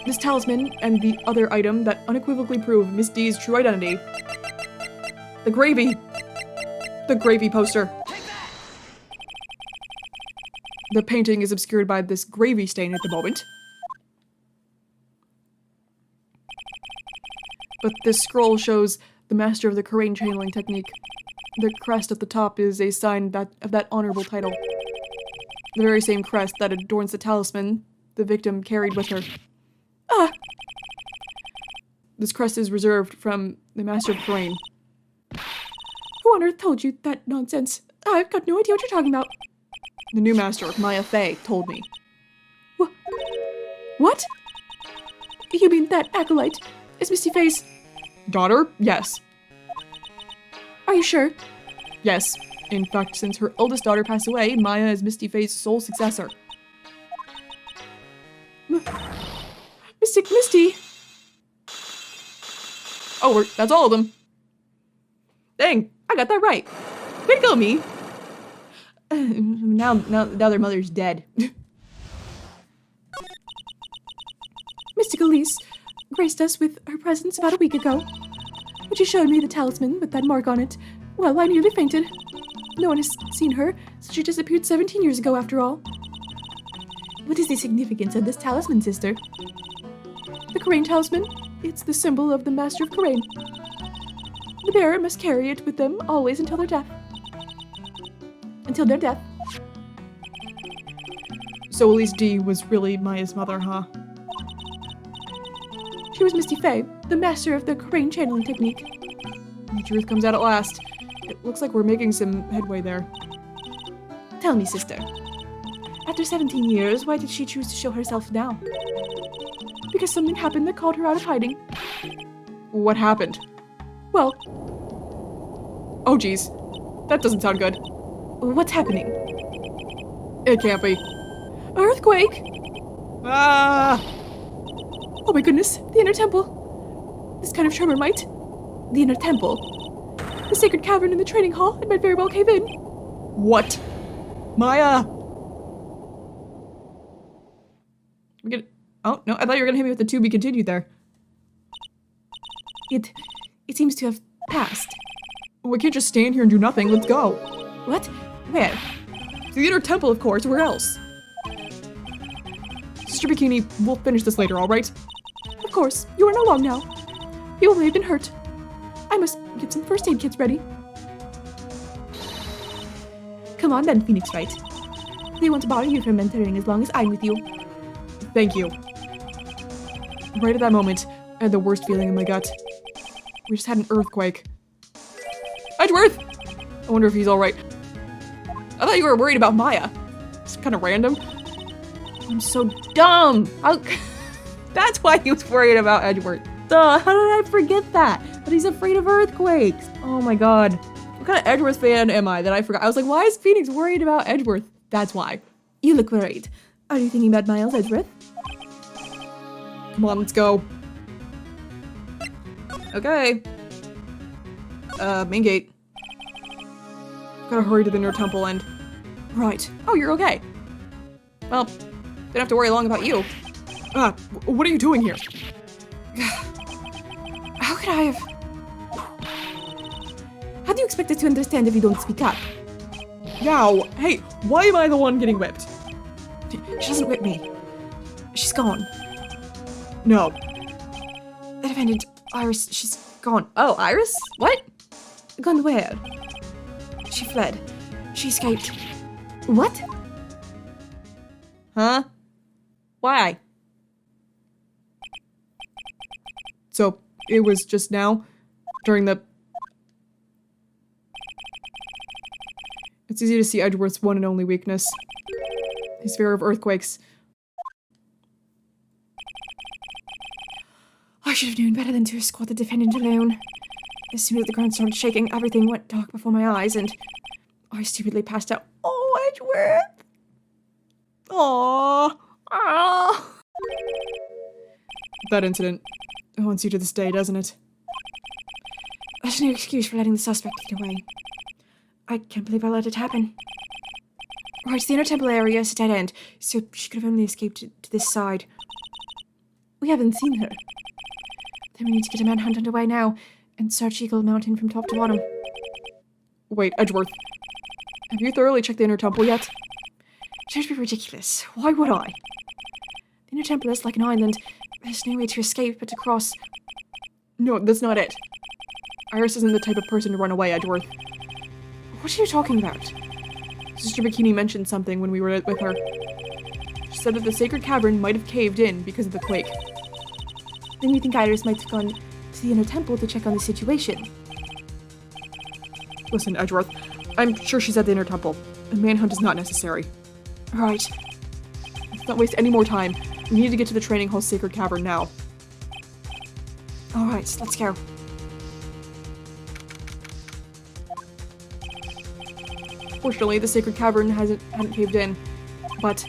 [SPEAKER 1] This talisman and the other item that unequivocally prove Miss D's true identity. The gravy! The gravy poster. The painting is obscured by this gravy stain at the moment. But this scroll shows the master of the Karain channeling technique. The crest at the top is a sign of that honorable title. The very same crest that adorns the talisman the victim carried with her. Ah! This crest is reserved from the master of Karain. Who on earth told you that nonsense? I've got no idea what you're talking about. The new master, Maya Fey, told me. What? You mean that acolyte is Misty Fey's daughter? Yes. Are you sure? Yes. In fact, since her eldest daughter passed away, Maya is Misty Fey's sole successor. Mystic Misty! Oh, that's all of them. Dang, I got that right. Way to go, me. Now their mother's dead. Mystic Elise graced us with her presence about a week ago. When she showed me the talisman with that mark on it, well, I nearly fainted. No one has seen her since she disappeared 17 years ago, after all. What is the significance of this talisman, sister? The Karain talisman. It's the symbol of the Master of Karain. The bearer must carry it with them always until their death. Until their death. So Elise D was really Maya's mother, huh? She was Misty Fey, the master of the Karain channeling technique. The truth comes out at last. It looks like we're making some headway there. Tell me, sister. After 17 years, why did she choose to show herself now? Because something happened that called her out of hiding. What happened? Well... Oh geez. That doesn't sound good. What's happening? It can't be. Earthquake! Ah! Oh my goodness, the inner temple. This kind of tremor might... The inner temple. The sacred cavern in the training hall, it might very well cave in. What? Maya! We get... Oh, no, I thought you were gonna hit me with the to be continued there. It seems to have passed. We can't just stand here and do nothing, let's go. What? Where? To the inner temple, of course, where else? Sister Bikini, we'll finish this later, alright? Of course, you are not alone now. People may have been hurt. I must get some first aid kits ready. Come on then, Phoenix Wright. They won't bother you from mentoring as long as I'm with you. Thank you. Right at that moment, I had the worst feeling in my gut. We just had an earthquake. Edgeworth! I wonder if he's alright. I thought you were worried about Maya. It's kind of random. I'm so dumb! That's why he was worried about Edgeworth. Duh, how did I forget that? That he's afraid of earthquakes. Oh my god. What kind of Edgeworth fan am I that I forgot? I was like, why is Phoenix worried about Edgeworth? That's why.
[SPEAKER 2] You look worried. Are you thinking about Miles Edgeworth?
[SPEAKER 1] Come on, let's go. Okay. Main gate. Gotta hurry to the inner temple and... Right. Oh, you're okay. Well, didn't have to worry long about you. What are you doing here?
[SPEAKER 2] How could I have... How do you expect us to understand if you don't speak up?
[SPEAKER 1] Yow! Hey, why am I the one getting whipped?
[SPEAKER 2] She doesn't whip me. She's gone.
[SPEAKER 1] No.
[SPEAKER 2] The defendant, Iris, she's gone.
[SPEAKER 1] Oh, Iris? What?
[SPEAKER 2] Gone where? She fled. She escaped. What?
[SPEAKER 1] Huh? Why? So, it was just now? During the... It's easy to see Edgeworth's one and only weakness. His fear of earthquakes.
[SPEAKER 2] I should have known better than to escort the defendant alone. As soon as the ground started shaking, everything went dark before my eyes, and I stupidly passed out. Oh, Edgeworth!
[SPEAKER 1] Aww. Ah. That incident haunts you to this day, doesn't it?
[SPEAKER 2] There's no excuse for letting the suspect get away. I can't believe I let it happen. Right, the inner temple area is a dead end, so she could have only escaped to this side. We haven't seen her. Then we need to get a manhunt underway now, and search Eagle Mountain from top to bottom.
[SPEAKER 1] Wait, Edgeworth. Have you thoroughly checked the inner temple yet?
[SPEAKER 2] Don't be ridiculous. Why would I? The inner temple is like an island. There's no way to escape but to cross.
[SPEAKER 1] No, that's not it. Iris isn't the type of person to run away, Edgeworth.
[SPEAKER 2] What are you talking about?
[SPEAKER 1] Sister Bikini mentioned something when we were with her. She said that the sacred cavern might have caved in because of the quake.
[SPEAKER 2] Then you think Iris might have gone to the inner temple to check on the situation?
[SPEAKER 1] Listen, Edgeworth, I'm sure she's at the inner temple. A manhunt is not necessary.
[SPEAKER 2] Right.
[SPEAKER 1] Let's not waste any more time. We need to get to the training hall's sacred cavern now.
[SPEAKER 2] Alright, let's go.
[SPEAKER 1] Fortunately, the sacred cavern hadn't caved in, but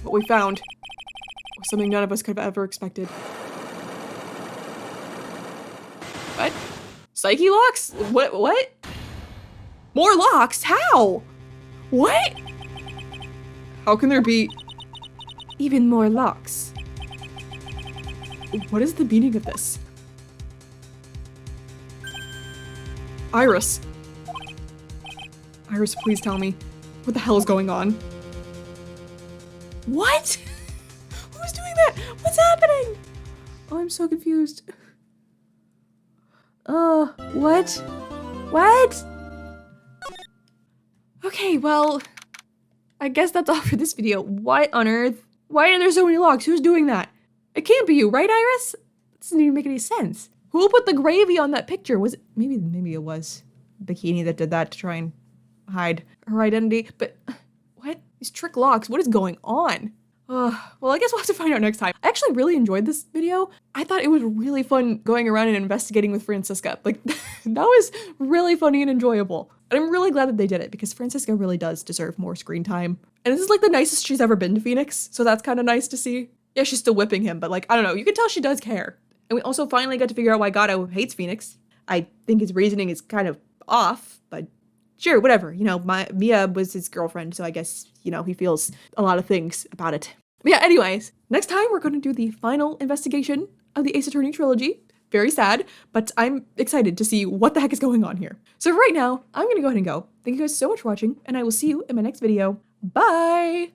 [SPEAKER 1] what we found was something none of us could have ever expected. What? Psyche locks? What? More locks? How? What? How can there be...
[SPEAKER 2] Even more locks.
[SPEAKER 1] What is the meaning of this? Iris. Iris, please tell me. What the hell is going on? What? Who's doing that? What's happening?
[SPEAKER 2] Oh, I'm so confused. What? What? Okay, well, I guess that's all for this video. What on earth? Why are there so many locks? Who's doing that? It can't be you, right, Iris? That doesn't even make any sense.
[SPEAKER 1] Who put the gravy on that picture? Was it maybe it was Bikini that did that to try and hide her identity, but what? These trick locks, what is going on? Well, I guess we'll have to find out next time. I actually really enjoyed this video. I thought it was really fun going around and investigating with Franziska. Like, that was really funny and enjoyable. And I'm really glad that they did it because Franziska really does deserve more screen time. And this is like the nicest she's ever been to Phoenix, so that's kind of nice to see. Yeah, she's still whipping him, but like, I don't know, you can tell she does care. And we also finally got to figure out why Gato hates Phoenix. I think his reasoning is kind of off, but sure, whatever. You know, Mia was his girlfriend, so I guess, you know, he feels a lot of things about it. But yeah, anyways, next time we're going to do the final investigation of the Ace Attorney trilogy. Very sad, but I'm excited to see what the heck is going on here. So for right now, I'm going to go ahead and go. Thank you guys so much for watching, and I will see you in my next video. Bye!